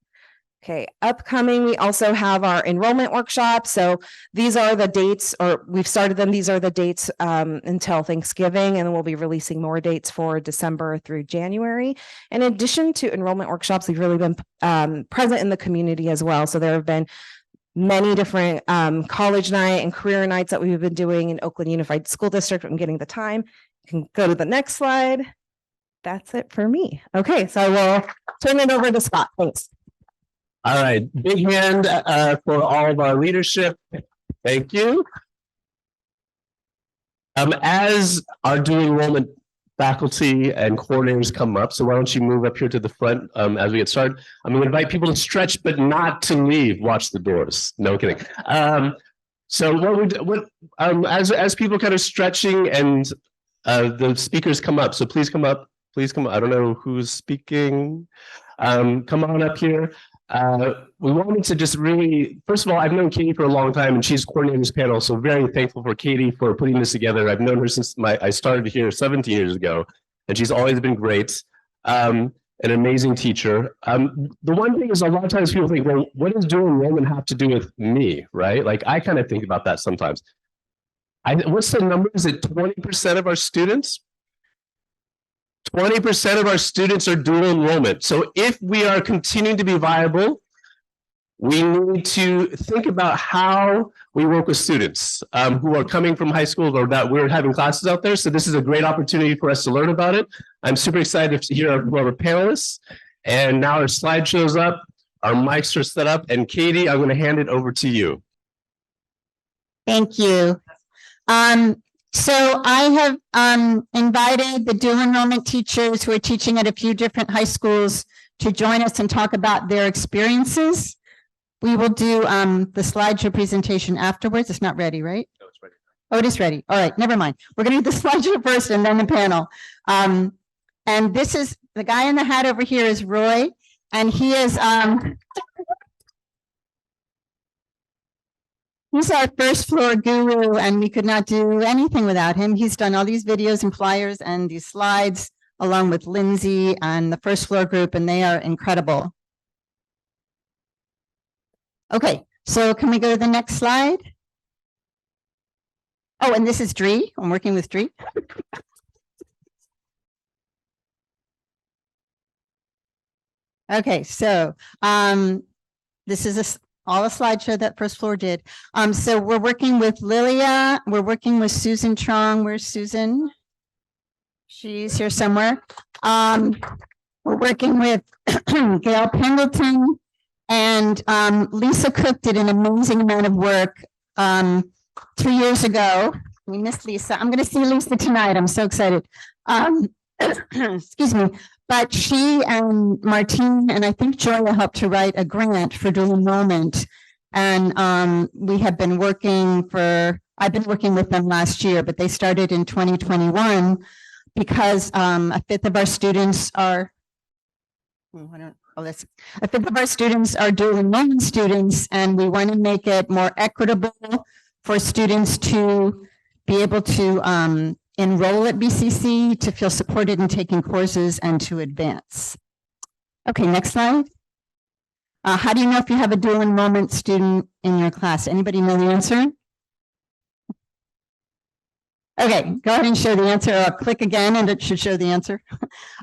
Okay, upcoming, we also have our enrollment workshop. So these are the dates, or we've started them. These are the dates until Thanksgiving, and then we'll be releasing more dates for December through January. In addition to enrollment workshops, we've really been present in the community as well. So there have been many different college night and career nights that we've been doing in Oakland Unified School District. I'm getting the time. You can go to the next slide. That's it for me. Okay, so I will turn it over to Scott. Thanks. All right, big hand for all of our leadership. Thank you. As our dual enrollment faculty and coordinators come up. So why don't you move up here to the front as we get started? I'm going to invite people to stretch, but not to leave. Watch the doors. No kidding. So as people kind of stretching and the speakers come up. So please come up. Please come up. I don't know who's speaking. Come on up here. We wanted to just really, first of all, I've known Katie for a long time and she's coordinating this panel. So very thankful for Katie for putting this together. I've known her since I started here 17 years ago, and she's always been great. An amazing teacher. The one thing is a lot of times people think, well, what does dual enrollment have to do with me, right? Like I kind of think about that sometimes. What's the number? Is it 20% of our students? 20% of our students are dual enrollment. So if we are continuing to be viable, we need to think about how we work with students who are coming from high school or that we're having classes out there. So this is a great opportunity for us to learn about it. I'm super excited to hear our panelists. And now our slide shows up, our mics are set up, and Katie, I'm going to hand it over to you. Thank you. So I have invited the dual enrollment teachers who are teaching at a few different high schools to join us and talk about their experiences. We will do the slideshow presentation afterwards. It's not ready, right? No, it's ready. Oh, it is ready. All right, never mind. We're going to do the slideshow first and then the panel. And this is the guy in the hat over here is Roy, and he is he's our first floor guru, and we could not do anything without him. He's done all these videos and flyers and these slides along with Lindsay and the first floor group, and they are incredible. Okay, so can we go to the next slide? Oh, and this is Dree. I'm working with Dree. Okay, so this is all a slideshow that first floor did. So we're working with Lilia. We're working with Susan Trong. Where's Susan? She's here somewhere. We're working with Gail Pendleton, and Lisa Cook did an amazing amount of work 2 years ago. We missed Lisa. I'm going to see Lisa tonight. I'm so excited. Excuse me. But she and Martine and I think Joya helped to write a grant for dual enrollment. And we have been working I've been working with them last year, but they started in 2021 because a fifth of our students are dual enrollment students, and we want to make it more equitable for students to be able to enroll at BCC, to feel supported in taking courses, and to advance. Okay, next slide. How do you know if you have a dual enrollment student in your class? Anybody know the answer? Okay, go ahead and show the answer, or click again and it should show the answer.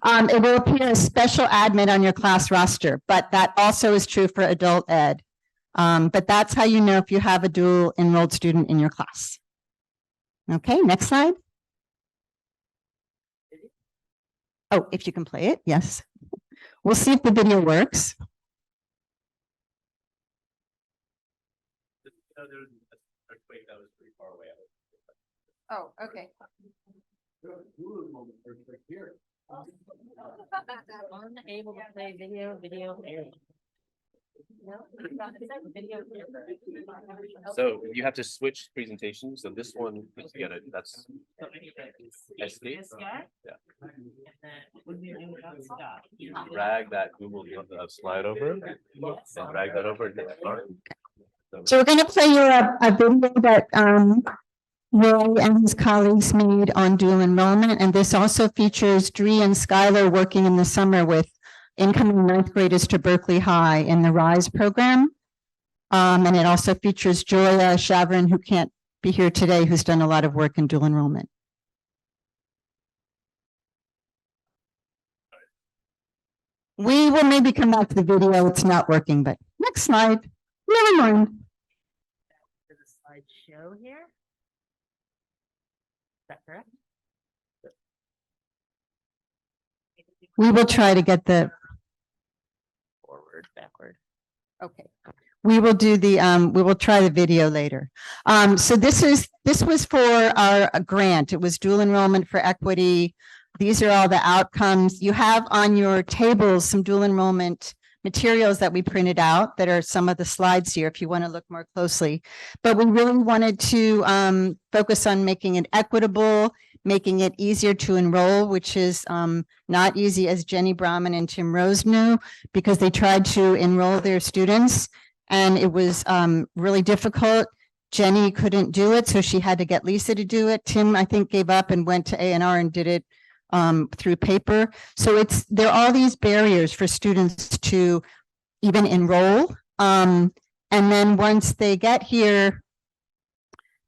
It will appear as special admit on your class roster, but that also is true for adult ed. But that's how you know if you have a dual enrolled student in your class. Okay, next slide. Oh, if you can play it, yes. We'll see if the video works. Oh, okay. Unable to play video there. So you have to switch presentations. So this one, you gotta, that's escape. Yeah. Drag that Google slide over. And drag that over. So we're going to play you a video that Roy and his colleagues made on dual enrollment, and this also features Dree and Skylar working in the summer with incoming ninth graders to Berkeley High in the RISE program. And it also features Joya Shavrin, who can't be here today, who's done a lot of work in dual enrollment. We will maybe come back to the video. It's not working, but next slide. Never mind. To the slideshow here. Is that correct? We will try to get the Forward, backward. okay. We will do the we will try the video later. So this was for our grant. It was dual enrollment for equity these are all the outcomes. You have on your tables some dual enrollment materials that we printed out that are some of the slides here if you want to look more closely. But we really wanted to focus on making it equitable, making it easier to enroll, which is not easy, as Jenny Brahman and Tim Rose knew, because they tried to enroll their students and it was really difficult. Jenny couldn't do it, so she had to get Lisa to do it. Tim, I think, gave up and went to A&R and did it through paper. So there are all these barriers for students to even enroll. And then once they get here,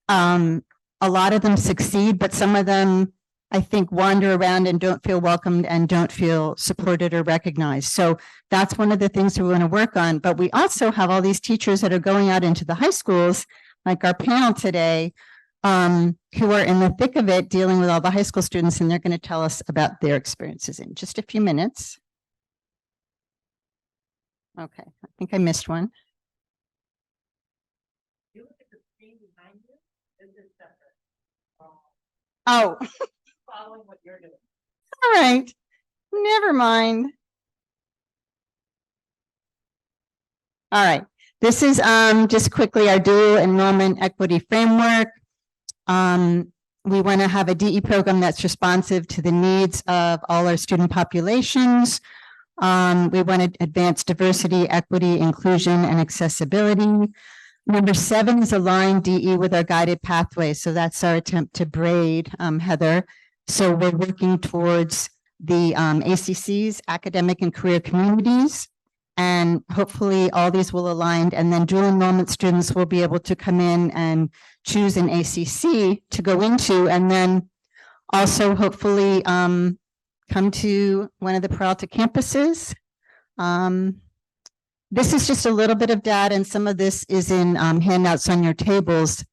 a lot of them succeed, but some of them, I think, wander around and don't feel welcomed and don't feel supported or recognized. So that's one of the things we want to work on. But we also have all these teachers that are going out into the high schools, like our panel today, who are in the thick of it dealing with all the high school students, and they're going to tell us about their experiences in just a few minutes. Okay, I think I missed one. Oh. Following what you're doing. All right, never mind. All right, this is just quickly our dual enrollment equity framework. We want to have a DE program that's responsive to the needs of all our student populations. We want to advance diversity, equity, inclusion, and accessibility. Number 7 is align DE with our guided pathway. So that's our attempt to braid, Heather. So we're working towards the ACCs, academic and career communities, and hopefully all these will align. And then dual enrollment students will be able to come in and choose an ACC to go into, and then also hopefully come to one of the Peralta campuses. This is just a little bit of data, and some of this is in handouts on your tables.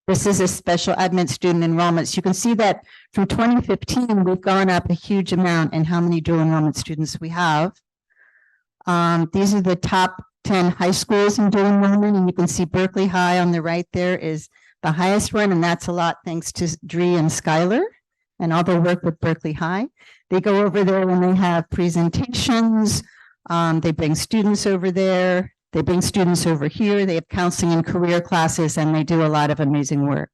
This is a special admit student enrollment. So you can see that from 2015, we've gone up a huge amount in how many dual enrollment students we have. These are the top 10 high schools in dual enrollment, and you can see Berkeley High on the right there is the highest one, and that's a lot thanks to Dree and Skylar and all their work with Berkeley High. They go over there when they have presentations. They bring students over there. They bring students over here. They have counseling and career classes, and they do a lot of amazing work.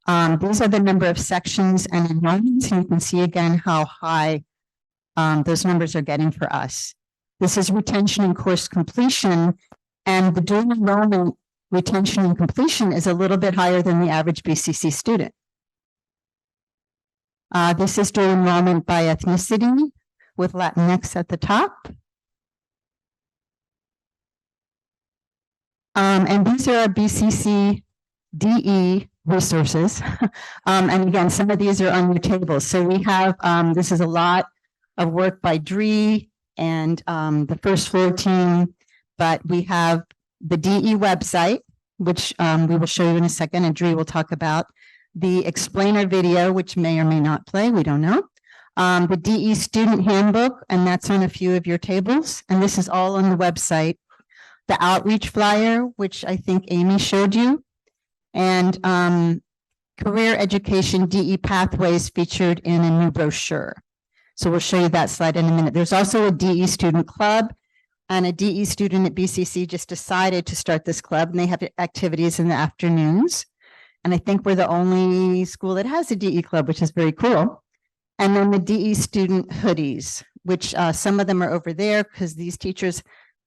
These are the number of sections and enrollments, and you can see again how high those numbers are getting for us. This is retention and course completion, and the dual enrollment retention and completion is a little bit higher than the average BCC student. This is dual enrollment by ethnicity with Latinx at the top. And these are our BCC DE resources. And again, some of these are on your table. So we have, this is a lot of work by Dree and the first floor team, but we have the DE website, which we will show you in a second, and Dree will talk about. The explainer video, which may or may not play, we don't know. The DE student handbook, and that's on a few of your tables, and this is all on the website. The outreach flyer, which I think Amy showed you, and career education DE pathways featured in a new brochure. So we'll show you that slide in a minute. There's also a DE student club, and a DE student at BCC just decided to start this club, and they have activities in the afternoons. And I think we're the only school that has a DE club, which is very cool. And then the DE student hoodies, which some of them are over there because these teachers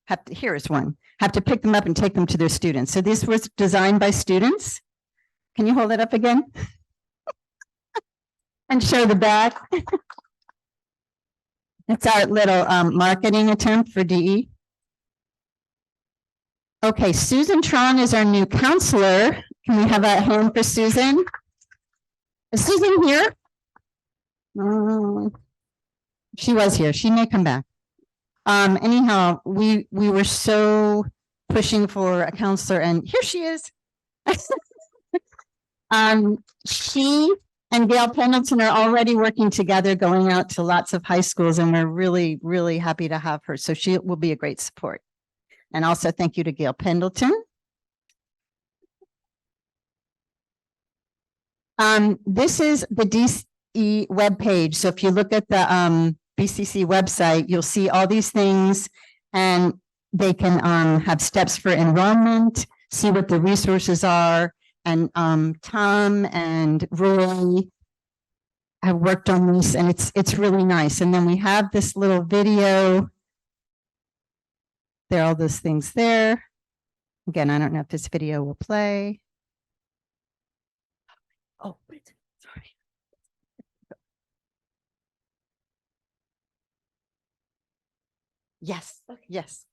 have to, here is one, have to pick them up and take them to their students. So this was designed by students. Can you hold it up again? And show the back. It's our little marketing attempt for DE. Okay, Susan Tron is our new counselor. Can we have a hand for Susan? Is Susan here? She was here. She may come back. Anyhow, we were so pushing for a counselor, and here she is. She and Gail Pendleton are already working together, going out to lots of high schools, and we're really, really happy to have her. So she will be a great support. And also thank you to Gail Pendleton. This is the webpage. So if you look at the BCC website, you'll see all these things, and they can have steps for enrollment, see what the resources are. And Tom and Roy have worked on this, and it's really nice. And then we have this little video. There are all those things there. Again, I don't know if this video will play. Oh, wait, sorry. Yes, yes.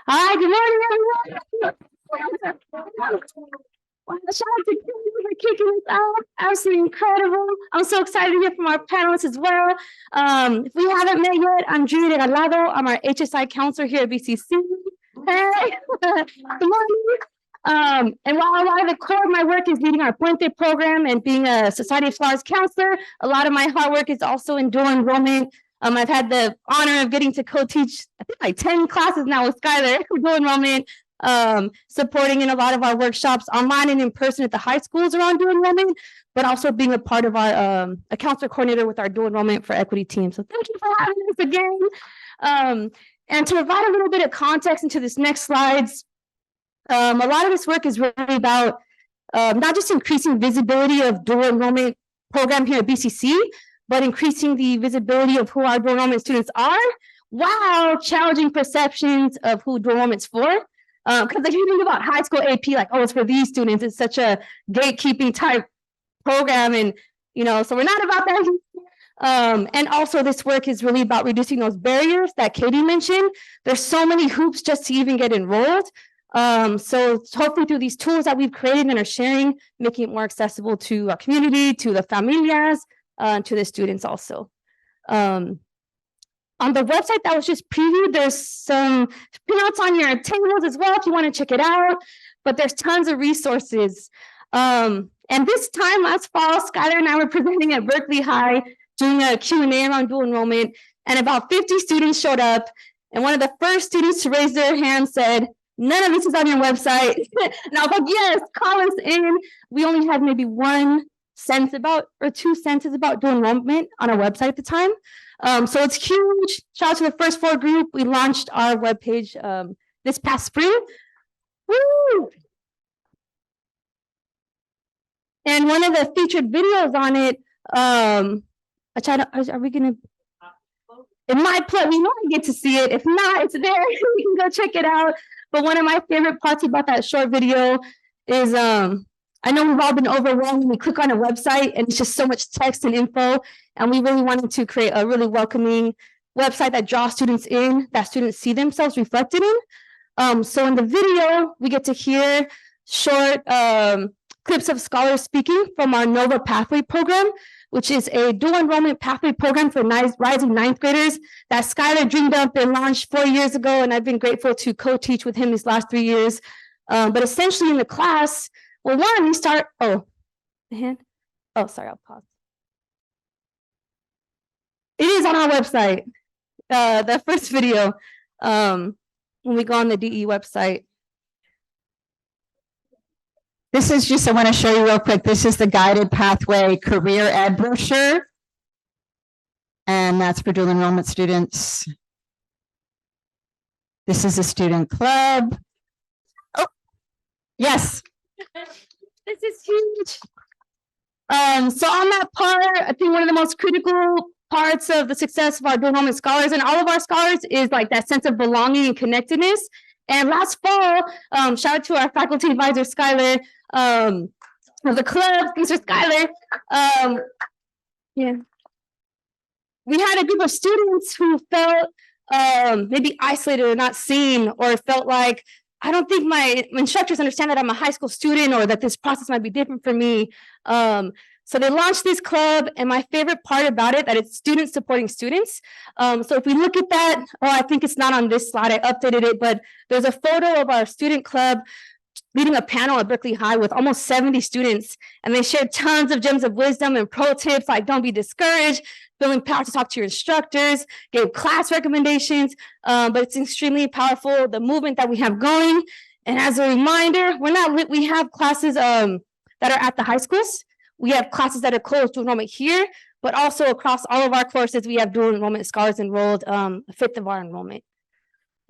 Hi, good morning, everyone. Shout out to Kelly for kicking us off. Absolutely incredible. I'm so excited to hear from our panelists as well. If we haven't met yet, I'm Judy Relgado. I'm our HSI counselor here at BCC. Hey, good morning. And while a lot of the core of my work is leading our Puente program and being a Society of Scholars counselor, a lot of my hard work is also in dual enrollment. I've had the honor of getting to co-teach, I think like 10 classes now with Skylar, dual enrollment, supporting in a lot of our workshops online and in person at the high schools around dual enrollment, but also being a part of our a counselor coordinator with our dual enrollment for equity team. So thank you for having us again. And to provide a little bit of context into this next slides, a lot of this work is really about not just increasing visibility of dual enrollment program here at BCC, but increasing the visibility of who our dual enrollment students are, while challenging perceptions of who dual enrollment's for. Because if you think about high school AP, like, oh, it's for these students, it's such a gatekeeping type program. And, you know, so we're not about that. And also this work is really about reducing those barriers that Katie mentioned. There's so many hoops just to even get enrolled. So hopefully through these tools that we've created and are sharing, making it more accessible to our community, to the familias, to the students also. On the website that was just previewed, there's some printouts on your tables as well if you want to check it out, but there's tons of resources. And this time last fall, Skylar and I were presenting at Berkeley High doing a Q&A around dual enrollment, and about 50 students showed up, and one of the first students to raise their hand said, "None of this is on your website." And I was like, yes, call us in. We only had maybe 1 sentence about, or 2 sentences about dual enrollment on our website at the time. So it's huge. Shout out to the First Floor group. We launched our webpage this past spring. Woo! And one of the featured videos on it, I tried to, are we gonna? It might play, we know I get to see it. If not, it's there. You can go check it out. But one of my favorite parts about that short video is I know we've all been overwhelmed when we click on a website and it's just so much text and info. And we really wanted to create a really welcoming website that draws students in, that students see themselves reflected in. So in the video, we get to hear short clips of scholars speaking from our NOVA Pathway program, which is a dual enrollment pathway program for rising ninth graders that Skylar dreamed up and launched 4 years ago. And I've been grateful to co-teach with him these last 3 years. But essentially in the class, well, one, we start, oh, the hand. Oh, sorry, I'll pause. It is on our website, the first video, when we go on the DE website. This is just, I want to show you real quick. This is the guided pathway career ed brochure. And that's for dual enrollment students. This is a student club. Oh, yes. This is huge. So on that part, I think one of the most critical parts of the success of our dual enrollment scholars and all of our scholars is like that sense of belonging and connectedness. And last fall, shout out to our faculty advisor, Skylar, of the club, Mr. Skylar. Yeah. We had a group of students who felt maybe isolated or not seen, or felt like, I don't think my instructors understand that I'm a high school student or that this process might be different for me. So they launched this club, and my favorite part about it, that it's students supporting students. So if we look at that, oh, I think it's not on this slide, I updated it, but there's a photo of our student club leading a panel at Berkeley High with almost 70 students, and they shared tons of gems of wisdom and pro tips like don't be discouraged, feeling empowered to talk to your instructors, gave class recommendations, but it's extremely powerful, the movement that we have going. And as a reminder, we have classes that are at the high schools. We have classes that are closed to enrollment here, but also across all of our courses, we have dual enrollment scholars enrolled, a fifth of our enrollment.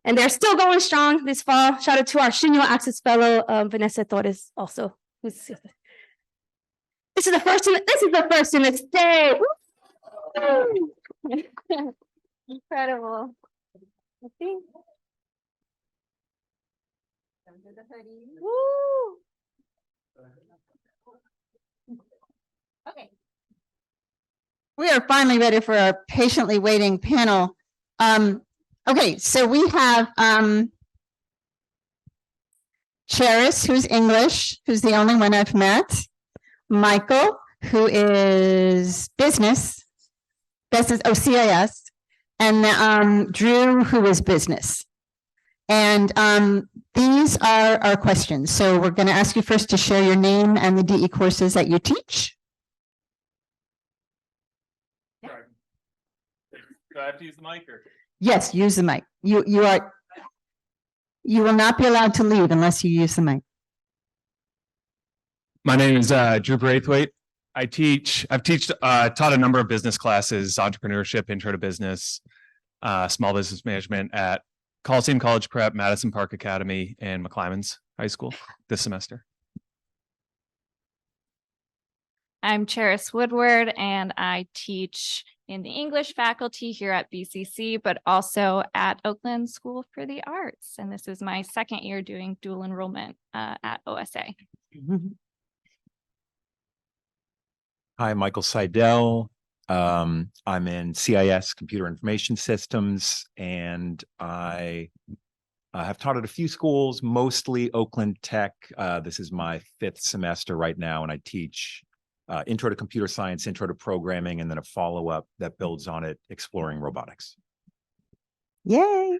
And they're still going strong this fall. Shout out to our Shinyo Access Fellow, Vanessa Torres also. This is the first in the state. Incredible. I think. Woo. Okay. We are finally ready for our patiently waiting panel. Okay, so we have Charis, who's English, who's the only one I've met. Michael, who is business, CIS, and Drew, who is business. And these are our questions. So we're going to ask you first to share your name and the DE courses that you teach. Do I have to use the mic or? Yes, use the mic. You will not be allowed to leave unless you use the mic. My name is Drew Braithwaite. I've taught a number of business classes, entrepreneurship, intro to business, small business management at Coliseum College Prep, Madison Park Academy, and McClymonds High School this semester. I'm Charis Woodward, and I teach in the English faculty here at BCC, but also at Oakland School for the Arts. And this is my second year doing dual enrollment at OSA. Hi, Michael Seidel. I'm in CIS, Computer Information Systems, and I have taught at a few schools, mostly Oakland Tech. This is my 5th semester right now, and I teach intro to computer science, intro to programming, and then a follow-up that builds on it, exploring robotics. Yay.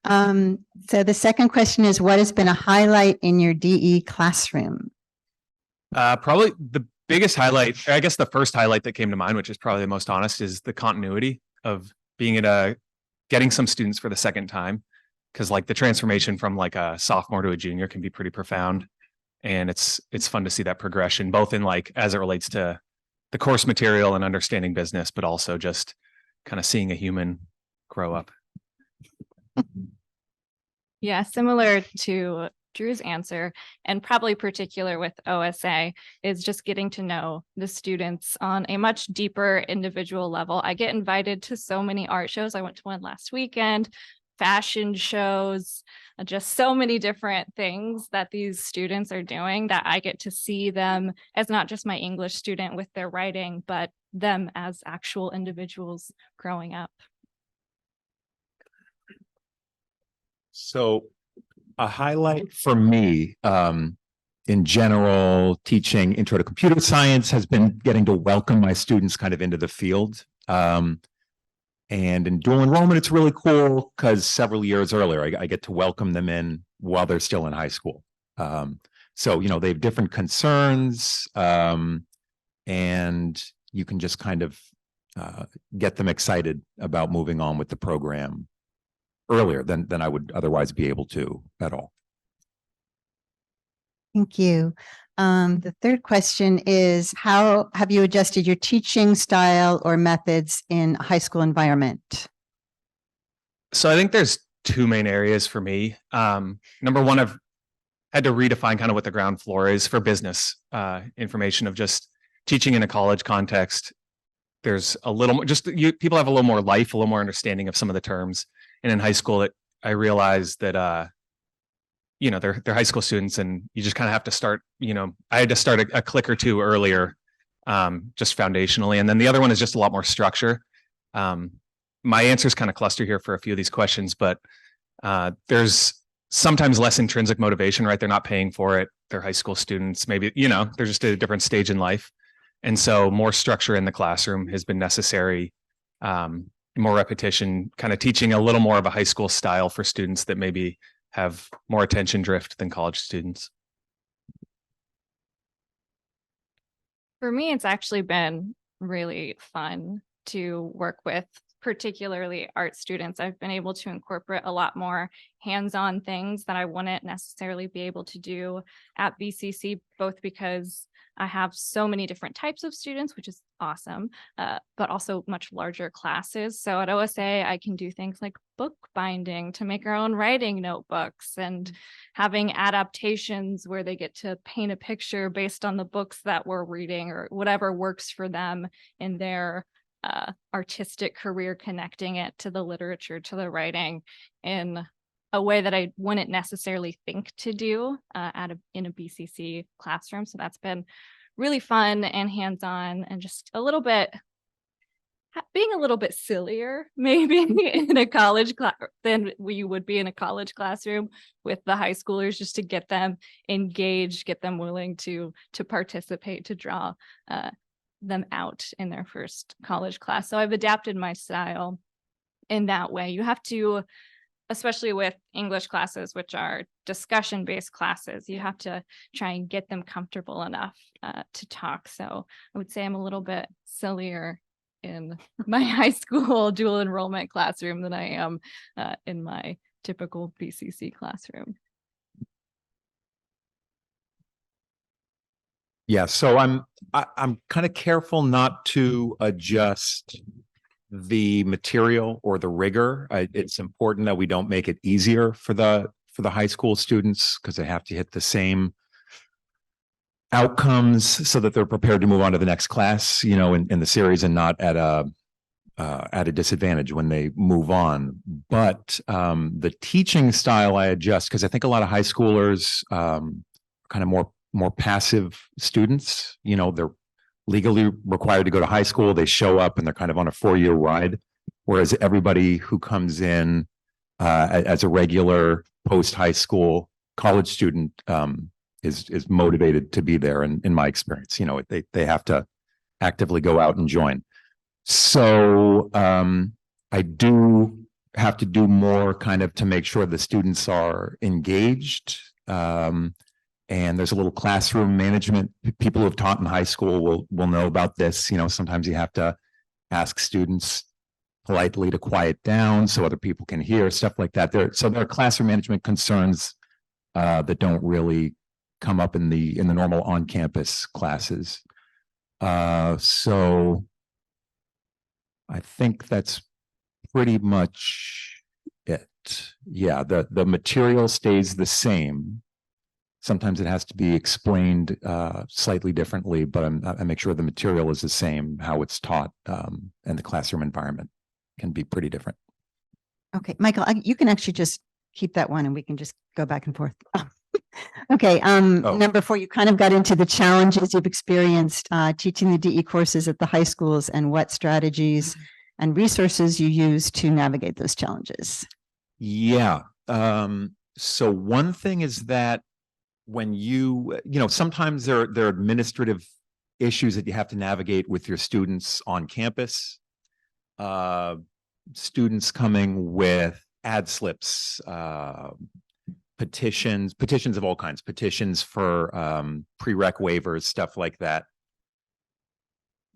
So the second question is, what has been a highlight in your DE classroom? Probably the biggest highlight, I guess the first highlight that came to mind, which is probably the most honest, is the continuity of being getting some students for the second time. Because like the transformation from like a sophomore to a junior can be pretty profound. And it's fun to see that progression, both in like as it relates to the course material and understanding business, but also just kind of seeing a human grow up. Yeah, similar to Drew's answer, and probably particular with OSA, is just getting to know the students on a much deeper individual level. I get invited to so many art shows. I went to one last weekend, fashion shows, just so many different things that these students are doing that I get to see them as not just my English student with their writing, but them as actual individuals growing up. So a highlight for me, in general, teaching intro to computer science has been getting to welcome my students kind of into the field. And in dual enrollment, it's really cool because several years earlier, I get to welcome them in while they're still in high school. So, you know, they have different concerns, and you can just kind of get them excited about moving on with the program earlier than I would otherwise be able to at all. Thank you. The third question is, how have you adjusted your teaching style or methods in a high school environment? So I think there's two main areas for me. Number one, I've had to redefine kind of what the ground floor is for business information of just teaching in a college context. There's a little more, people have a little more life, a little more understanding of some of the terms. And in high school, I realized that, you know, they're high school students, and you just kind of have to start, you know, I had to start a click or two earlier, just foundationally. And then the other one is just a lot more structure. My answers kind of cluster here for a few of these questions, but there's sometimes less intrinsic motivation, right? They're not paying for it. They're high school students. Maybe, you know, they're just at a different stage in life. And so more structure in the classroom has been necessary. More repetition, kind of teaching a little more of a high school style for students that maybe have more attention drift than college students. For me, it's actually been really fun to work with particularly art students. I've been able to incorporate a lot more hands-on things that I wouldn't necessarily be able to do at BCC, both because I have so many different types of students, which is awesome, but also much larger classes. So at OSA, I can do things like book binding to make our own writing notebooks and having adaptations where they get to paint a picture based on the books that we're reading or whatever works for them in their artistic career, connecting it to the literature, to the writing in a way that I wouldn't necessarily think to do in a BCC classroom. So that's been really fun and hands-on and just a little bit, being a little bit sillier maybe in a college class than we would be in a college classroom with the high schoolers, just to get them engaged, get them willing to participate, to draw them out in their first college class. So I've adapted my style in that way. You have to, especially with English classes, which are discussion-based classes, you have to try and get them comfortable enough to talk. So I would say I'm a little bit sillier in my high school dual enrollment classroom than I am in my typical BCC classroom. Yeah, so I'm kind of careful not to adjust the material or the rigor. It's important that we don't make it easier for the high school students, because they have to hit the same outcomes so that they're prepared to move on to the next class, you know, in the series, and not at a disadvantage when they move on. But the teaching style I adjust, because I think a lot of high schoolers kind of more passive students. You know, they're legally required to go to high school. They show up and they're kind of on a 4-year ride. Whereas everybody who comes in as a regular post-high school college student is motivated to be there. And in my experience, you know, they have to actively go out and join. So I do have to do more kind of to make sure the students are engaged. And there's a little classroom management. People who have taught in high school will know about this. You know, sometimes you have to ask students politely to quiet down so other people can hear, stuff like that. There are classroom management concerns that don't really come up in the normal on-campus classes. So I think that's pretty much it. Yeah, the material stays the same. Sometimes it has to be explained slightly differently, but I make sure the material is the same. How it's taught and the classroom environment can be pretty different. Okay, Michael, you can actually just keep that one and we can just go back and forth. Okay, number 4, you kind of got into the challenges you've experienced teaching the DE courses at the high schools and what strategies and resources you use to navigate those challenges. Yeah. So one thing is that when you know, sometimes there are administrative issues that you have to navigate with your students on campus. Students coming with ad slips, petitions of all kinds, petitions for prereq waivers, stuff like that.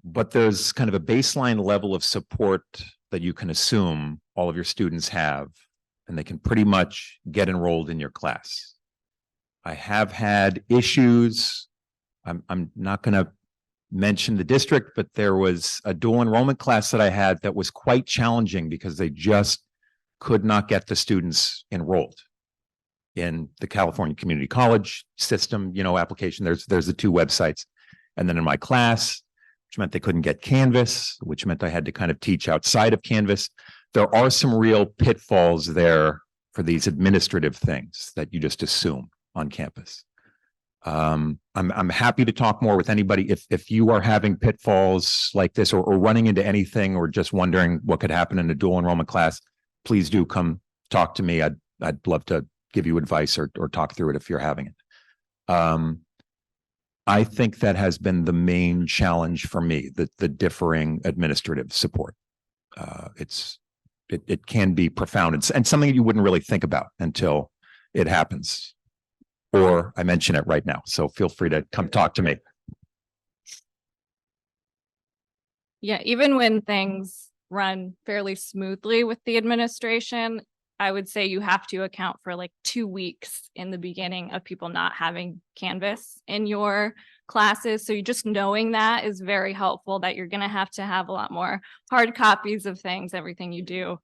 But there's kind of a baseline level of support that you can assume all of your students have, and they can pretty much get enrolled in your class. I have had issues. I'm not going to mention the district, but there was a dual enrollment class that I had that was quite challenging because they just could not get the students enrolled in the California Community College system, you know, application. There's the 2 websites. And then in my class, which meant they couldn't get Canvas, which meant I had to kind of teach outside of Canvas. There are some real pitfalls there for these administrative things that you just assume on campus. I'm happy to talk more with anybody if you are having pitfalls like this or running into anything or just wondering what could happen in a dual enrollment class. Please do come talk to me. I'd love to give you advice or talk through it if you're having it. I think that has been the main challenge for me, the differing administrative support. It can be profound and something you wouldn't really think about until it happens. Or I mention it right now. So feel free to come talk to me. Yeah, even when things run fairly smoothly with the administration, I would say you have to account for like 2 weeks in the beginning of people not having Canvas in your classes. So you just knowing that is very helpful, that you're going to have a lot more hard copies of things, everything you do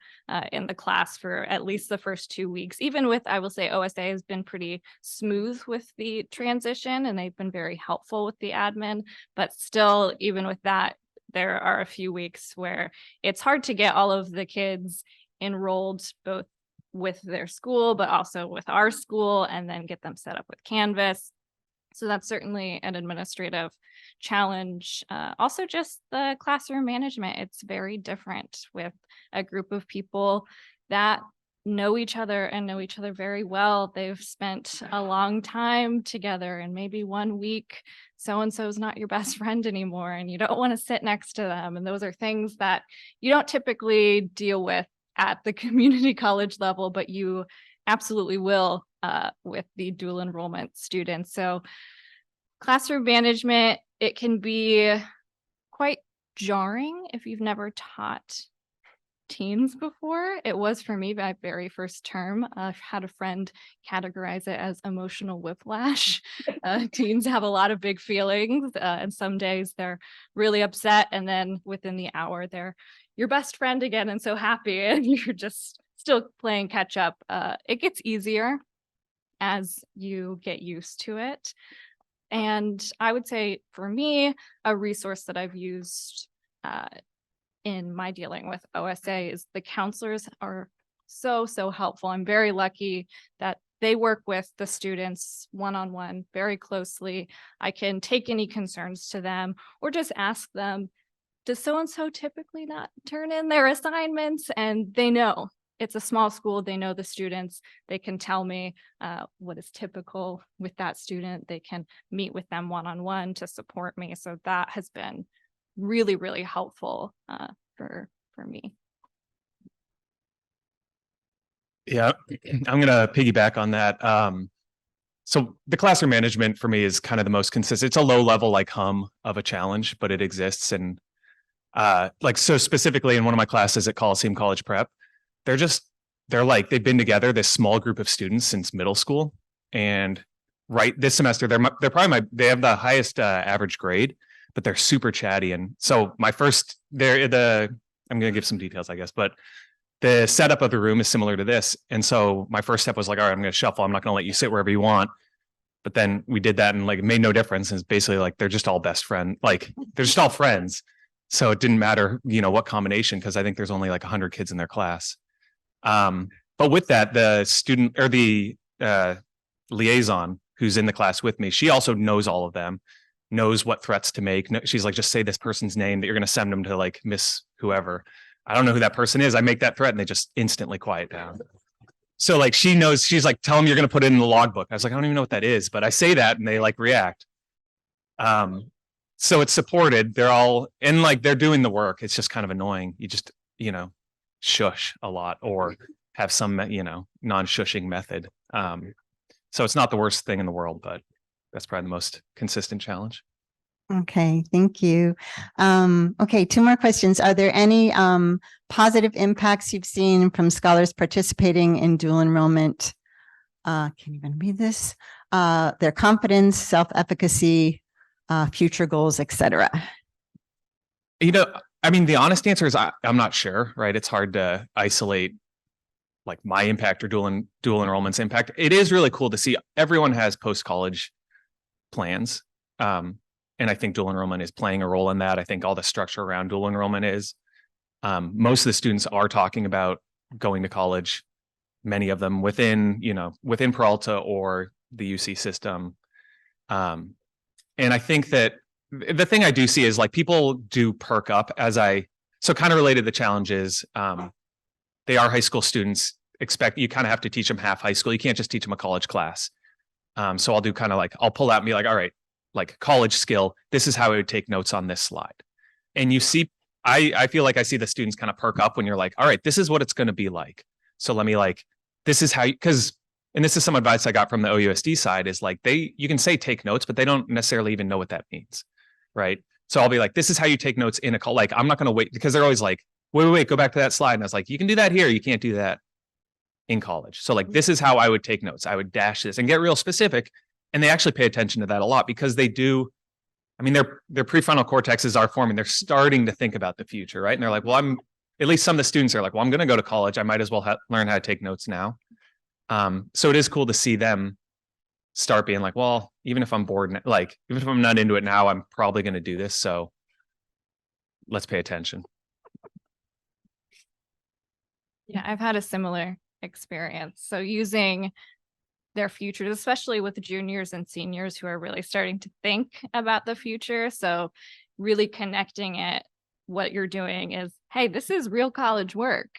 in the class for at least the first 2 weeks. Even with, I will say, OSA has been pretty smooth with the transition and they've been very helpful with the admin, but still, even with that, there are a few weeks where it's hard to get all of the kids enrolled both with their school, but also with our school, and then get them set up with Canvas. So that's certainly an administrative challenge. Also, just the classroom management. It's very different with a group of people that know each other and know each other very well. They've spent a long time together, and maybe 1 week so-and-so is not your best friend anymore, and you don't want to sit next to them. And those are things that you don't typically deal with at the community college level, but you absolutely will with the dual enrollment students. So classroom management, it can be quite jarring if you've never taught teens before. It was for me my very first term. I had a friend categorize it as emotional whiplash. Teens have a lot of big feelings, and some days they're really upset, and then within the hour they're your best friend again and so happy, and you're just still playing catch up. It gets easier as you get used to it. And I would say for me, a resource that I've used in my dealing with OSA is the counselors are so helpful. I'm very lucky that they work with the students one-on-one very closely. I can take any concerns to them or just ask them, does so-and-so typically not turn in their assignments? And they know. It's a small school. They know the students. They can tell me what is typical with that student. They can meet with them one-on-one to support me. So that has been really, really helpful for me. Yeah, I'm going to piggyback on that. So the classroom management for me is kind of the most consistent. It's a low level like hum of a challenge, but it exists. And so specifically in one of my classes at Coliseum College Prep, they've been together, this small group of students since middle school. And right this semester, they have the highest average grade, but they're super chatty. And so I'm going to give some details, I guess, but the setup of the room is similar to this. And so my first step was like, all right, I'm going to shuffle. I'm not going to let you sit wherever you want. But then we did that and like it made no difference. And it's basically like, they're just all best friends. Like they're just all friends. So it didn't matter, what combination, because I think there's only like 100 kids in their class. But with that, the student or the liaison who's in the class with me, she also knows all of them, knows what threats to make. She's like, just say this person's name that you're going to send them to like Miss whoever. I don't know who that person is. I make that threat and they just instantly quiet down. So like she knows, she's like, tell them you're going to put it in the logbook. I was like, I don't even know what that is, but I say that and they like react. So it's supported. They're all and like they're doing the work. It's just kind of annoying. You just, shush a lot or have some, non-shushing method. So it's not the worst thing in the world, but that's probably the most consistent challenge. Okay, thank you. Okay, 2 more questions. Are there any positive impacts you've seen from scholars participating in dual enrollment? Can you even read this? Their confidence, self-efficacy, future goals, etc. The honest answer is I'm not sure, right? It's hard to isolate like my impact or dual enrollment's impact. It is really cool to see everyone has post-college plans. And I think dual enrollment is playing a role in that. I think all the structure around dual enrollment is. Most of the students are talking about going to college, many of them within Peralta or the UC system. And I think that the thing I do see is like people do perk up so kind of related to the challenges. They are high school students. You kind of have to teach them half high school. You can't just teach them a college class. So I'll do kind of like, I'll pull out and be like, all right, like college skill, this is how I would take notes on this slide. And you see, I feel like I see the students kind of perk up when you're like, all right, this is what it's going to be like. So let me this is how and this is some advice I got from the OUSD side is like you can say take notes, but they don't necessarily even know what that means. Right. So I'll be like, this is how you take notes in a call. Like, I'm not going to wait because they're always like, wait, go back to that slide. And I was like, you can do that here. You can't do that in college. So like, this is how I would take notes. I would dash this and get real specific. And they actually pay attention to that a lot because they do. I mean, their prefrontal cortexes are forming. They're starting to think about the future, right? And they're like, well, at least some of the students are like, well, I'm going to go to college. I might as well learn how to take notes now. So it is cool to see them start being like, well, even if I'm bored, like, even if I'm not into it now, I'm probably going to do this. So let's pay attention. Yeah, I've had a similar experience. So using their futures, especially with juniors and seniors who are really starting to think about the future. So really connecting it, what you're doing is, hey, this is real college work.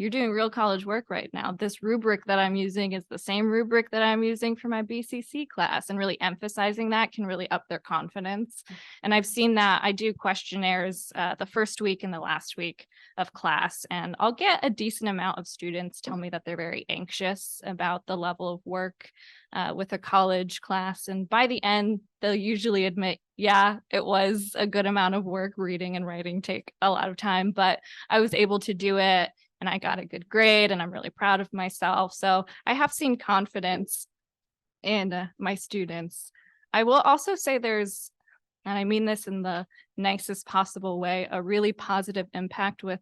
You're doing real college work right now. This rubric that I'm using is the same rubric that I'm using for my BCC class, and really emphasizing that can really up their confidence. And I've seen that. I do questionnaires the first week and the last week of class, and I'll get a decent amount of students tell me that they're very anxious about the level of work with a college class. And by the end, they'll usually admit, yeah, it was a good amount of work. Reading and writing take a lot of time, but I was able to do it. And I got a good grade and I'm really proud of myself. So I have seen confidence in my students. I will also say there's, and I mean this in the nicest possible way, a really positive impact with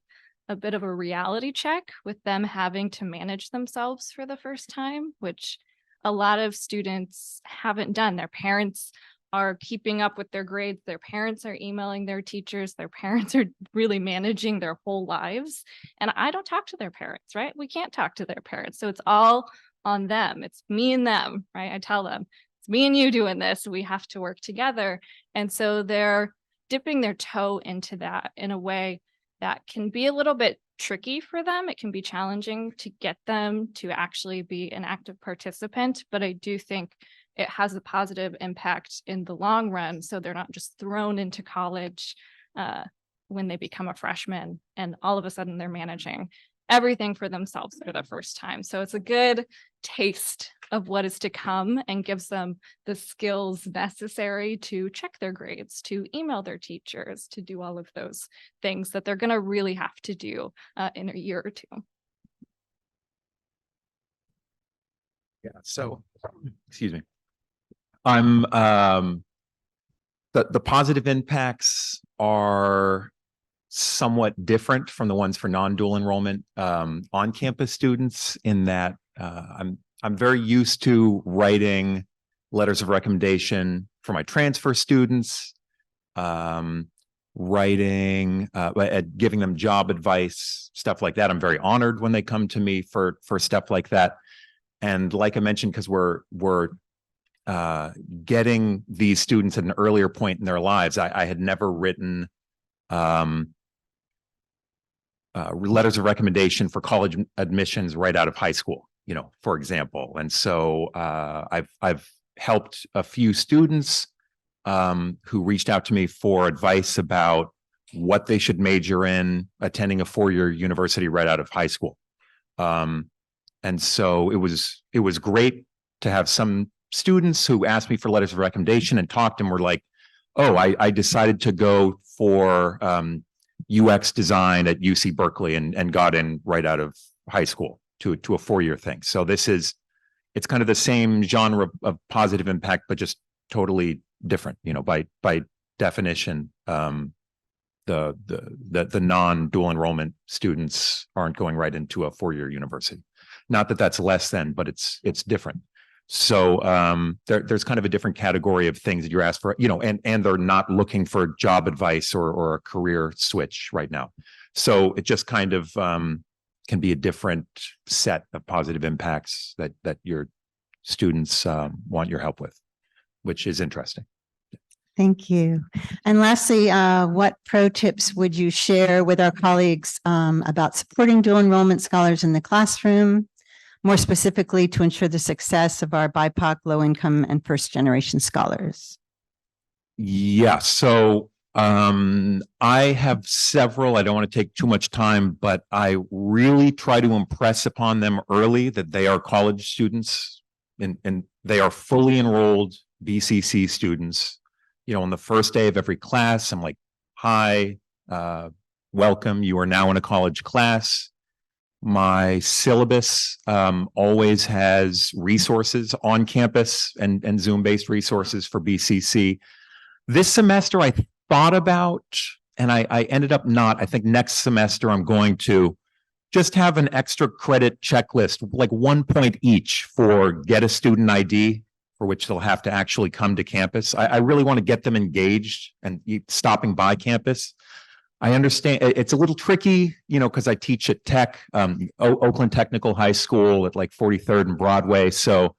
a bit of a reality check with them having to manage themselves for the first time, which a lot of students haven't done. Their parents are keeping up with their grades. Their parents are emailing their teachers. Their parents are really managing their whole lives. And I don't talk to their parents, right? We can't talk to their parents. So it's all on them. It's me and them, right? I tell them, it's me and you doing this. We have to work together. And so they're dipping their toe into that in a way that can be a little bit tricky for them. It can be challenging to get them to actually be an active participant, but I do think it has a positive impact in the long run. So they're not just thrown into college when they become a freshman and all of a sudden they're managing everything for themselves for the first time. So it's a good taste of what is to come and gives them the skills necessary to check their grades, to email their teachers, to do all of those things that they're going to really have to do in a year or two. Yeah. So, excuse me. I'm the positive impacts are somewhat different from the ones for non-dual enrollment on-campus students in that I'm very used to writing letters of recommendation for my transfer students, writing, giving them job advice, stuff like that. I'm very honored when they come to me for stuff like that. And like I mentioned, because we're getting these students at an earlier point in their lives, I had never written letters of recommendation for college admissions right out of high school, you know, for example. And so I've helped a few students who reached out to me for advice about what they should major in attending a four-year university right out of high school. And so it was great to have some students who asked me for letters of recommendation and talked and were like, oh, I decided to go for UX design at UC Berkeley and got in right out of high school to a four-year thing. So it's kind of the same genre of positive impact, but just totally different, you know, by definition. The non-dual enrollment students aren't going right into a four-year university. Not that that's less than, but it's different. So there's kind of a different category of things that you're asked for, you know, and they're not looking for job advice or a career switch right now. So it just kind of can be a different set of positive impacts that your students want your help with, which is interesting. Thank you. And lastly, what pro tips would you share with our colleagues about supporting dual enrollment scholars in the classroom, more specifically to ensure the success of our BIPOC, low income, and first generation scholars? Yeah, so I have several. I don't want to take too much time, but I really try to impress upon them early that they are college students and they are fully enrolled BCC students. You know, on the first day of every class, I'm like, hi, welcome. You are now in a college class. My syllabus always has resources on campus and Zoom-based resources for BCC. This semester, I thought about, and I ended up not. I think next semester I'm going to just have an extra credit checklist, like 1 point each for get a student ID, for which they'll have to actually come to campus. I really want to get them engaged and stopping by campus. I understand it's a little tricky, you know, because I teach at Tech, Oakland Technical High School at like 43rd and Broadway. So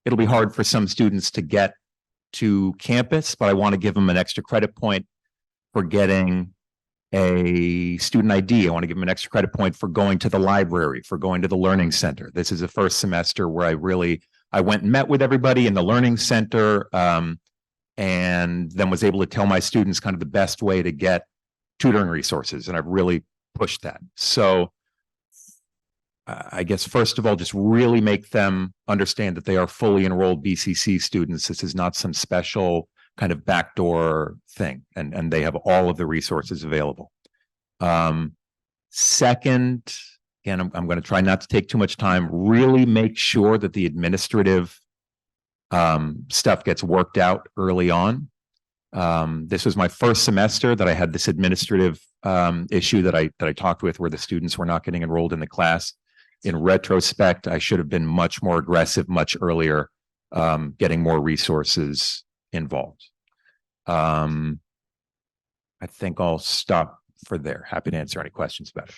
it'll be hard for some students to get to campus, but I want to give them an extra credit point for getting a student ID. I want to give them an extra credit point for going to the library, for going to the learning center. This is the first semester where I went and met with everybody in the learning center, and then was able to tell my students kind of the best way to get tutoring resources. And I've really pushed that. So I guess, first of all, just really make them understand that they are fully enrolled BCC students. This is not some special kind of backdoor thing, and they have all of the resources available. Second, again, I'm going to try not to take too much time, really make sure that the administrative stuff gets worked out early on. This was my first semester that I had this administrative issue that I talked with, where the students were not getting enrolled in the class. In retrospect, I should have been much more aggressive, much earlier, getting more resources involved. I think I'll stop for there. Happy to answer any questions about it.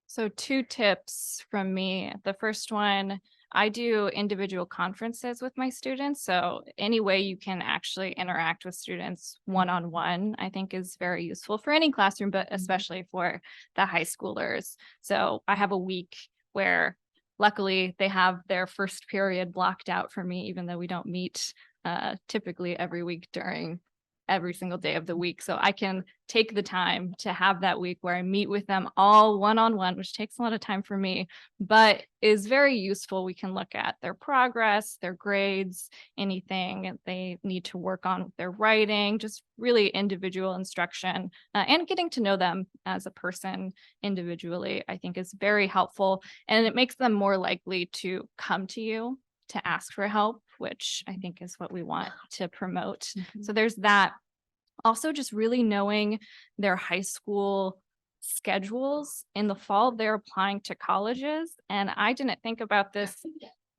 So 2 tips from me. The first one, I do individual conferences with my students. So any way you can actually interact with students one-on-one, I think is very useful for any classroom, but especially for the high schoolers. So I have a week where luckily they have their first period blocked out for me, even though we don't meet typically every week during every single day of the week. So I can take the time to have that week where I meet with them all one-on-one, which takes a lot of time for me, but is very useful. We can look at their progress, their grades, anything they need to work on with their writing, just really individual instruction, and getting to know them as a person individually, I think is very helpful. And it makes them more likely to come to you to ask for help, which I think is what we want to promote. So there's that. Also, just really knowing their high school schedules. In the fall, they're applying to colleges. And I didn't think about this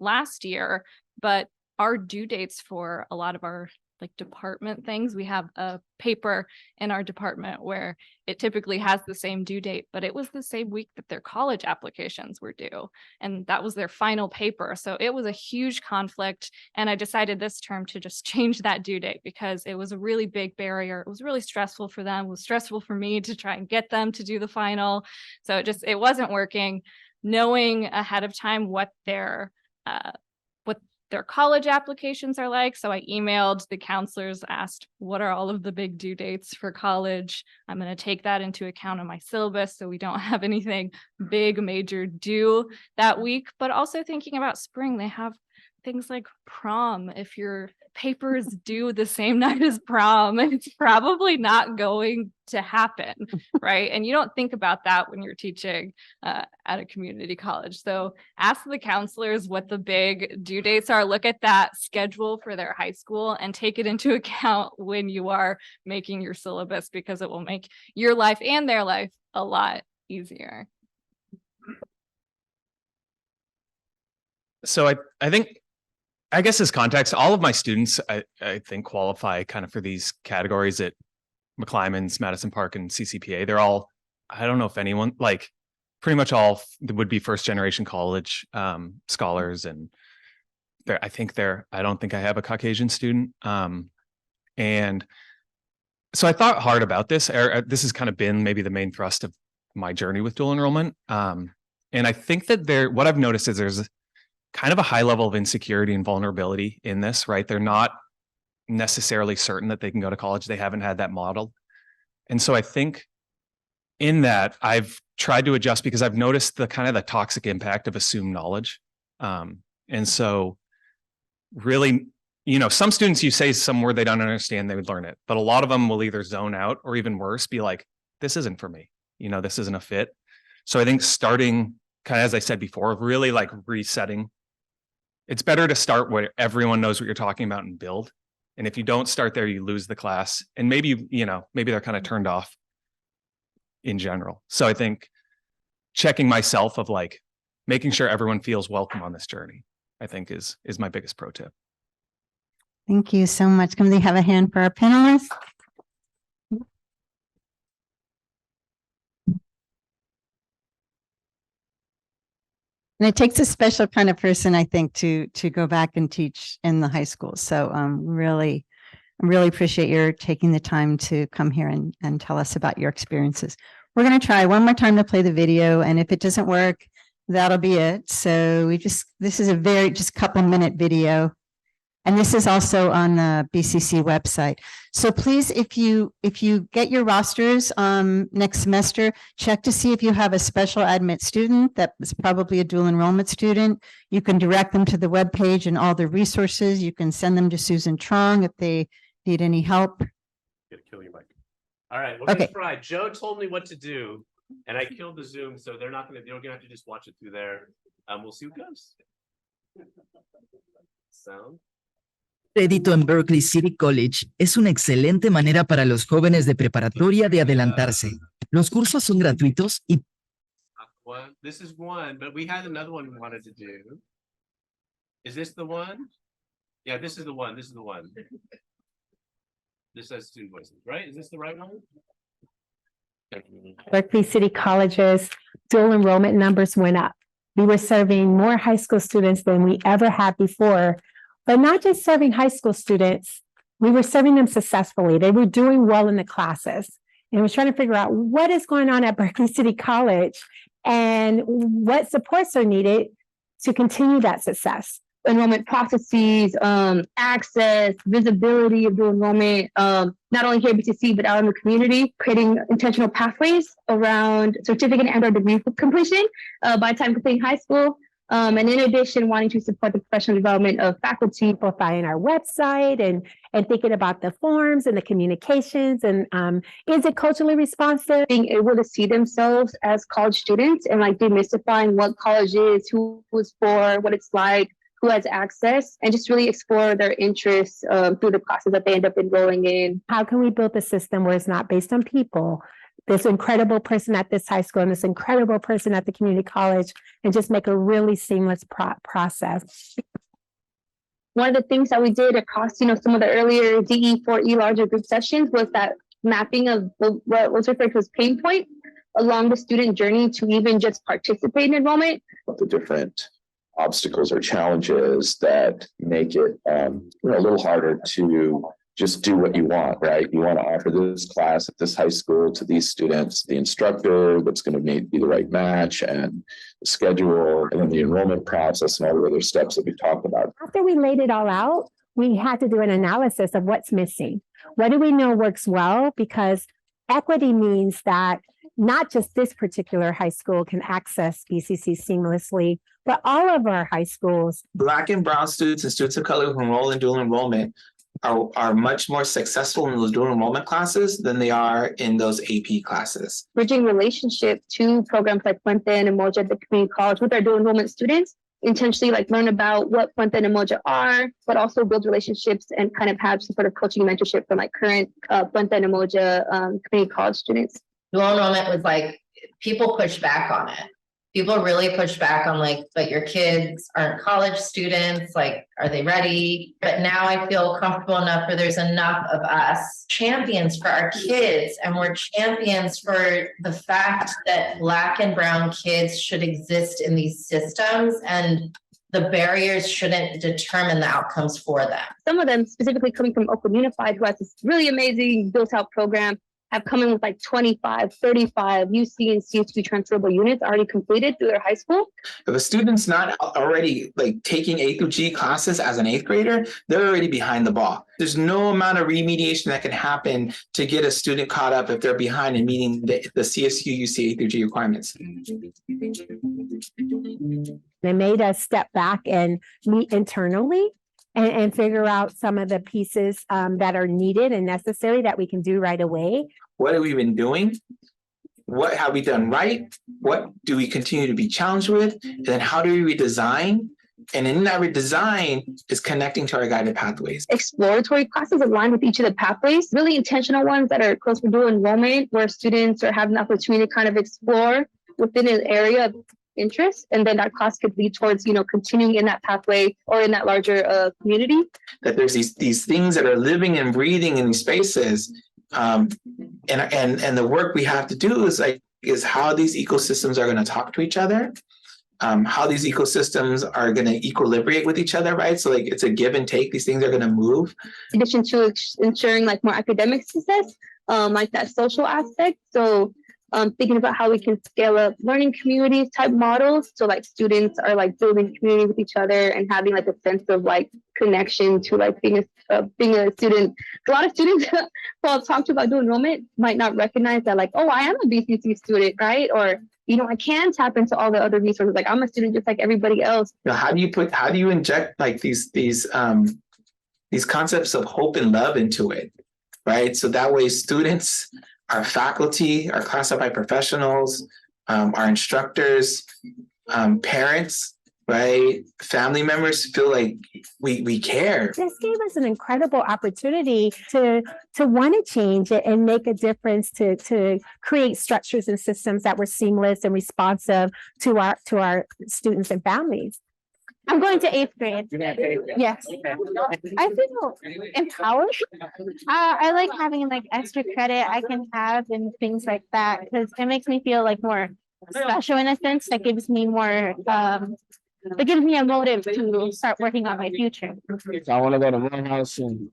last year, but our due dates for a lot of our like department things, we have a paper in our department where it typically has the same due date, but it was the same week that their college applications were due. And that was their final paper. So it was a huge conflict. And I decided this term to just change that due date because it was a really big barrier. It was really stressful for them. It was stressful for me to try and get them to do the final. So it wasn't working. Knowing ahead of time what their college applications are like. So I emailed the counselors, asked, what are all of the big due dates for college? I'm going to take that into account in my syllabus so we don't have anything big, major due that week. But also thinking about spring, they have things like prom. If your paper is due the same night as prom, it's probably not going to happen, right? And you don't think about that when you're teaching at a community college. So ask the counselors what the big due dates are. Look at that schedule for their high school and take it into account when you are making your syllabus, because it will make your life and their life a lot easier. So I think, I guess as context, all of my students, I think qualify kind of for these categories at McClymonds, Madison Park, and CCPA. They're all, I don't know if anyone, like pretty much all would be first generation college scholars. And I don't think I have a Caucasian student. And so I thought hard about this. This has kind of been maybe the main thrust of my journey with dual enrollment. And I think that what I've noticed is there's kind of a high level of insecurity and vulnerability in this, right? They're not necessarily certain that they can go to college. They haven't had that modeled. And so I think in that I've tried to adjust because I've noticed the kind of the toxic impact of assumed knowledge. And so really some students, you say some word they don't understand, they would learn it, but a lot of them will either zone out or even worse, be like, this isn't for me. This isn't a fit. So I think starting kind of, as I said before, really like resetting. It's better to start where everyone knows what you're talking about and build. And if you don't start there, you lose the class. And maybe they're kind of turned off in general. So I think checking myself of like making sure everyone feels welcome on this journey, I think is my biggest pro tip. Thank you so much. Can we have a hand for our panelists? And it takes a special kind of person, I think, to go back and teach in the high school. So really appreciate your taking the time to come here and tell us about your experiences. We're going to try one more time to play the video, and if it doesn't work, that'll be it. So this is a just couple minute video. And this is also on the BCC website. So please, if you get your rosters next semester, check to see if you have a special admit student that is probably a dual enrollment student. You can direct them to the webpage and all the resources. You can send them to Susan Trong if they need any help. Gonna kill you, Mike. All right, we're Okay. gonna try. Joe told me what to do, and I killed the Zoom, so they're gonna have to just watch it through there. We'll see what goes. Sound. Crédito en Berkeley City College es una excelente manera para los jóvenes de preparatoria de adelantarse. Los cursos son gratuitos y This is one, but we had another one we wanted to do. Is this the one? Yeah, this is the one. This is the one. This has student voices, right? Is this the right one? Berkeley City College's dual enrollment numbers went up. We were serving more high school students than we ever had before, but not just serving high school students. We were serving them successfully. They were doing well in the classes. And we're trying to figure out what is going on at Berkeley City College and what supports are needed to continue that success. Enrollment processes, access, visibility of dual enrollment, not only here at BCC, but out in the community, creating intentional pathways around certificate and/or degree completion by time completing high school. And in addition, wanting to support the professional development of faculty. Simplifying our website and thinking about the forms and the communications and is it culturally responsive? Being able to see themselves as college students and like demystifying what college is, who it's for, what it's like, who has access, and just really explore their interests through the classes that they end up enrolling in. How can we build a system where it's not based on people? This incredible person at this high school and this incredible person at the community college, and just make a really seamless process. One of the things that we did across, some of the earlier DE4E larger group sessions was that mapping of what was referred to as pain point along the student journey to even just participate in enrollment. The different obstacles or challenges that make it a little harder to just do what you want, right? You want to offer this class at this high school to these students, the instructor that's going to be the right match, and the schedule, and then the enrollment process and all the other steps that we talked about. After we laid it all out, we had to do an analysis of what's missing. What do we know works well? Because equity means that not just this particular high school can access BCC seamlessly, but all of our high schools. Black and brown students and students of color who enroll in dual enrollment are much more successful in those dual enrollment classes than they are in those AP classes. Bridging relationship to programs like Puente and Emoja at the community college with our dual enrollment students, intentionally learn about what Puente and Emoja are, but also build relationships and kind of have some sort of coaching mentorship from current Puente and Emoja community college students. Dual enrollment was people pushed back on it. People really pushed back on but your kids aren't college students, are they ready? But now I feel comfortable enough where there's enough of us champions for our kids, and we're champions for the fact that Black and brown kids should exist in these systems, and the barriers shouldn't determine the outcomes for them. Some of them, specifically coming from Oakland Unified, who has this really amazing built-out program, have come in with 25, 35 UC and CSU transferable units already completed through their high school. If a student's not already taking A through G classes as an 8th grader, they're already behind the ball. There's no amount of remediation that can happen to get a student caught up if they're behind in meeting the CSU UC A through G requirements. They made us step back and meet internally and figure out some of the pieces that are needed and necessary that we can do right away. What have we been doing? What have we done right? What do we continue to be challenged with? And then how do we redesign? And in that redesign is connecting to our guided pathways. Exploratory classes aligned with each of the pathways, really intentional ones that are close for dual enrollment, where students are having the opportunity to kind of explore within an area of interest. And then that class could lead towards, continuing in that pathway or in that larger community. That there's these things that are living and breathing in these spaces. And the work we have to do is how these ecosystems are going to talk to each other. How these ecosystems are going to equilibrate with each other, right? So it's a give and take. These things are going to move. In addition to ensuring more academic success, that social aspect. So thinking about how we can scale up learning communities type models. So students are building community with each other and having a sense of connection to being a student. A lot of students who I've talked about dual enrollment might not recognize that oh, I am a BCC student, right? Or I can tap into all the other resources. I'm a student just like everybody else. How do you inject these concepts of hope and love into it, right? So that way students, our faculty, our classified professionals, our instructors, parents, right? Family members feel like we care. This gave us an incredible opportunity to want to change it and make a difference, to create structures and systems that were seamless and responsive to our students and families. I'm going to 8th grade. Yes. I feel empowered. I like having extra credit I can have and things like that, because it makes me feel more special in a sense. That gives me more it gives me a motive to start working on my future. So I want to go to one house and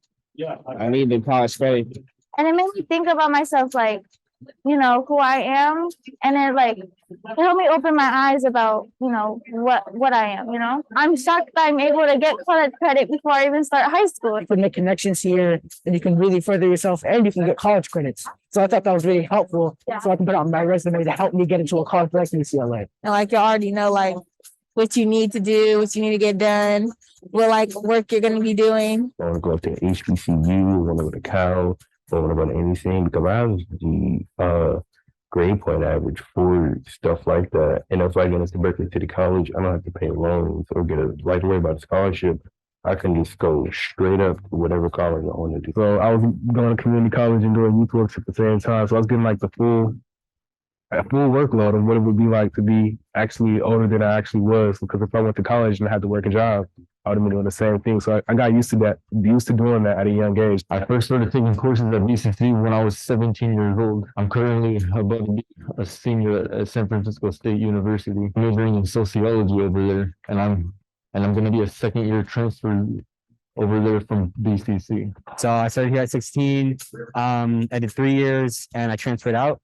I need the college credit. And it made me think about myself, who I am, and it helped me open my eyes about, what I am, I'm shocked that I'm able to get college credit before I even start high school. You can make connections here and you can really further yourself and you can get college credits. So I thought that was really helpful. Yeah. So I can put it on my resume to help me get into a college like UCLA. And you already know what you need to do, what you need to get done, what work you're going to be doing. I want to go up to HBCU, I want to go to Cal, I want to go to anything because I have the grade point average for stuff like that. And if I get into Berkeley City College, I don't have to pay loans or get right away about a scholarship. I can just go straight up to whatever college I want to do. So I was going to community college and doing youth works at the same time. So I was getting the full workload of what it would be like to be actually older than I actually was. Because if I went to college and I had to work a job, I would have been doing the same thing. So I got used to doing that at a young age. I first started taking courses at BCC when I was 17 years old. I'm currently about to be a senior at San Francisco State University, majoring in sociology over there. And I'm going to be a second-year transfer over there from BCC. So I started here at 16. I did 3 years and I transferred out.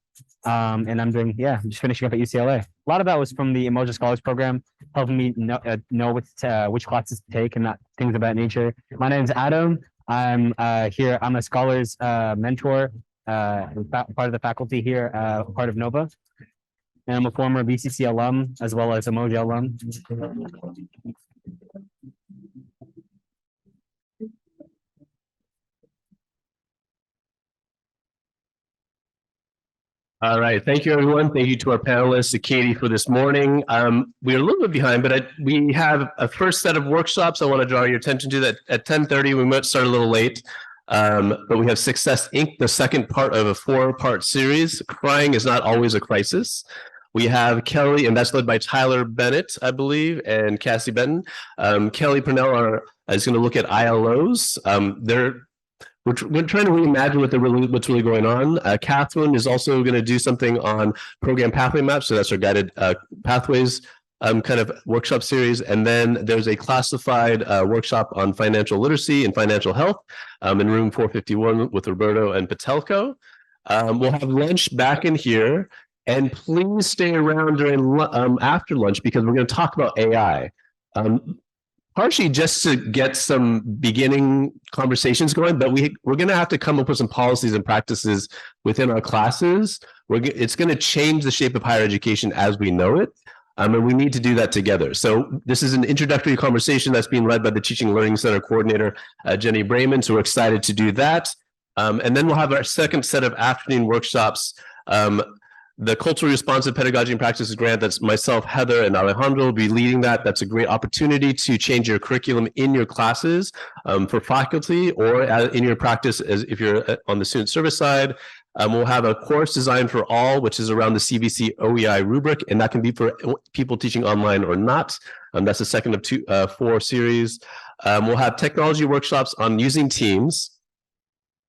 And I'm just finishing up at UCLA. A lot of that was from the Emoja Scholars Program, helping me know which classes to take and not things of that nature. My name is Adam. I'm here. I'm a scholars mentor, part of the faculty here, part of NOVA. And I'm a former BCC alum as well as Emoja alum. All right. Thank you, everyone. Thank you to our panelists, Katie, for this morning. We're a little bit behind, but we have a first set of workshops I want to draw your attention to that at 10:30. We might start a little late, but we have Success Inc., the second part of a 4-part series. Crying is not always a crisis. We have Kelly, and that's led by Tyler Bennett, I believe, and Cassie Benton. Kelly Purnell is going to look at ILOs. We're trying to reimagine what's really going on. Catherine is also going to do something on program pathway maps. So that's our guided pathways kind of workshop series. And then there's a classified workshop on financial literacy and financial health in room 451 with Roberto and Patelko. We'll have lunch back in here. And please stay around during after lunch because we're going to talk about AI. Partially just to get some beginning conversations going, but we're going to have to come up with some policies and practices within our classes. It's going to change the shape of higher education as we know it. And we need to do that together. So this is an introductory conversation that's being led by the Teaching and Learning Center coordinator, Jenny Brayman. So we're excited to do that. And then we'll have our second set of afternoon workshops. The Culturally Responsive Pedagogy and Practices Grant, that's myself, Heather, and Alejandro will be leading that. That's a great opportunity to change your curriculum in your classes for faculty or in your practice as if you're on the student service side. We'll have a course designed for all, which is around the CVC OEI rubric, and that can be for people teaching online or not. That's the second of 4 series. We'll have technology workshops on using Teams,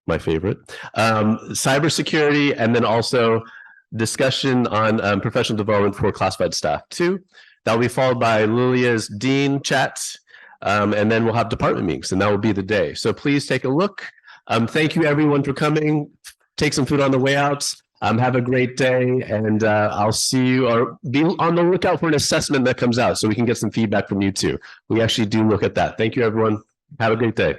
my favorite, cybersecurity, and then also discussion on professional development for classified staff too. That will be followed by Lilia's Dean chat, and then we'll have department meetings, and that will be the day. So please take a look. Thank you everyone for coming. Take some food on the way out. Have a great day, and I'll see you, or be on the lookout for an assessment that comes out so we can get some feedback from you too. We actually do look at that. Thank you, everyone. Have a great day.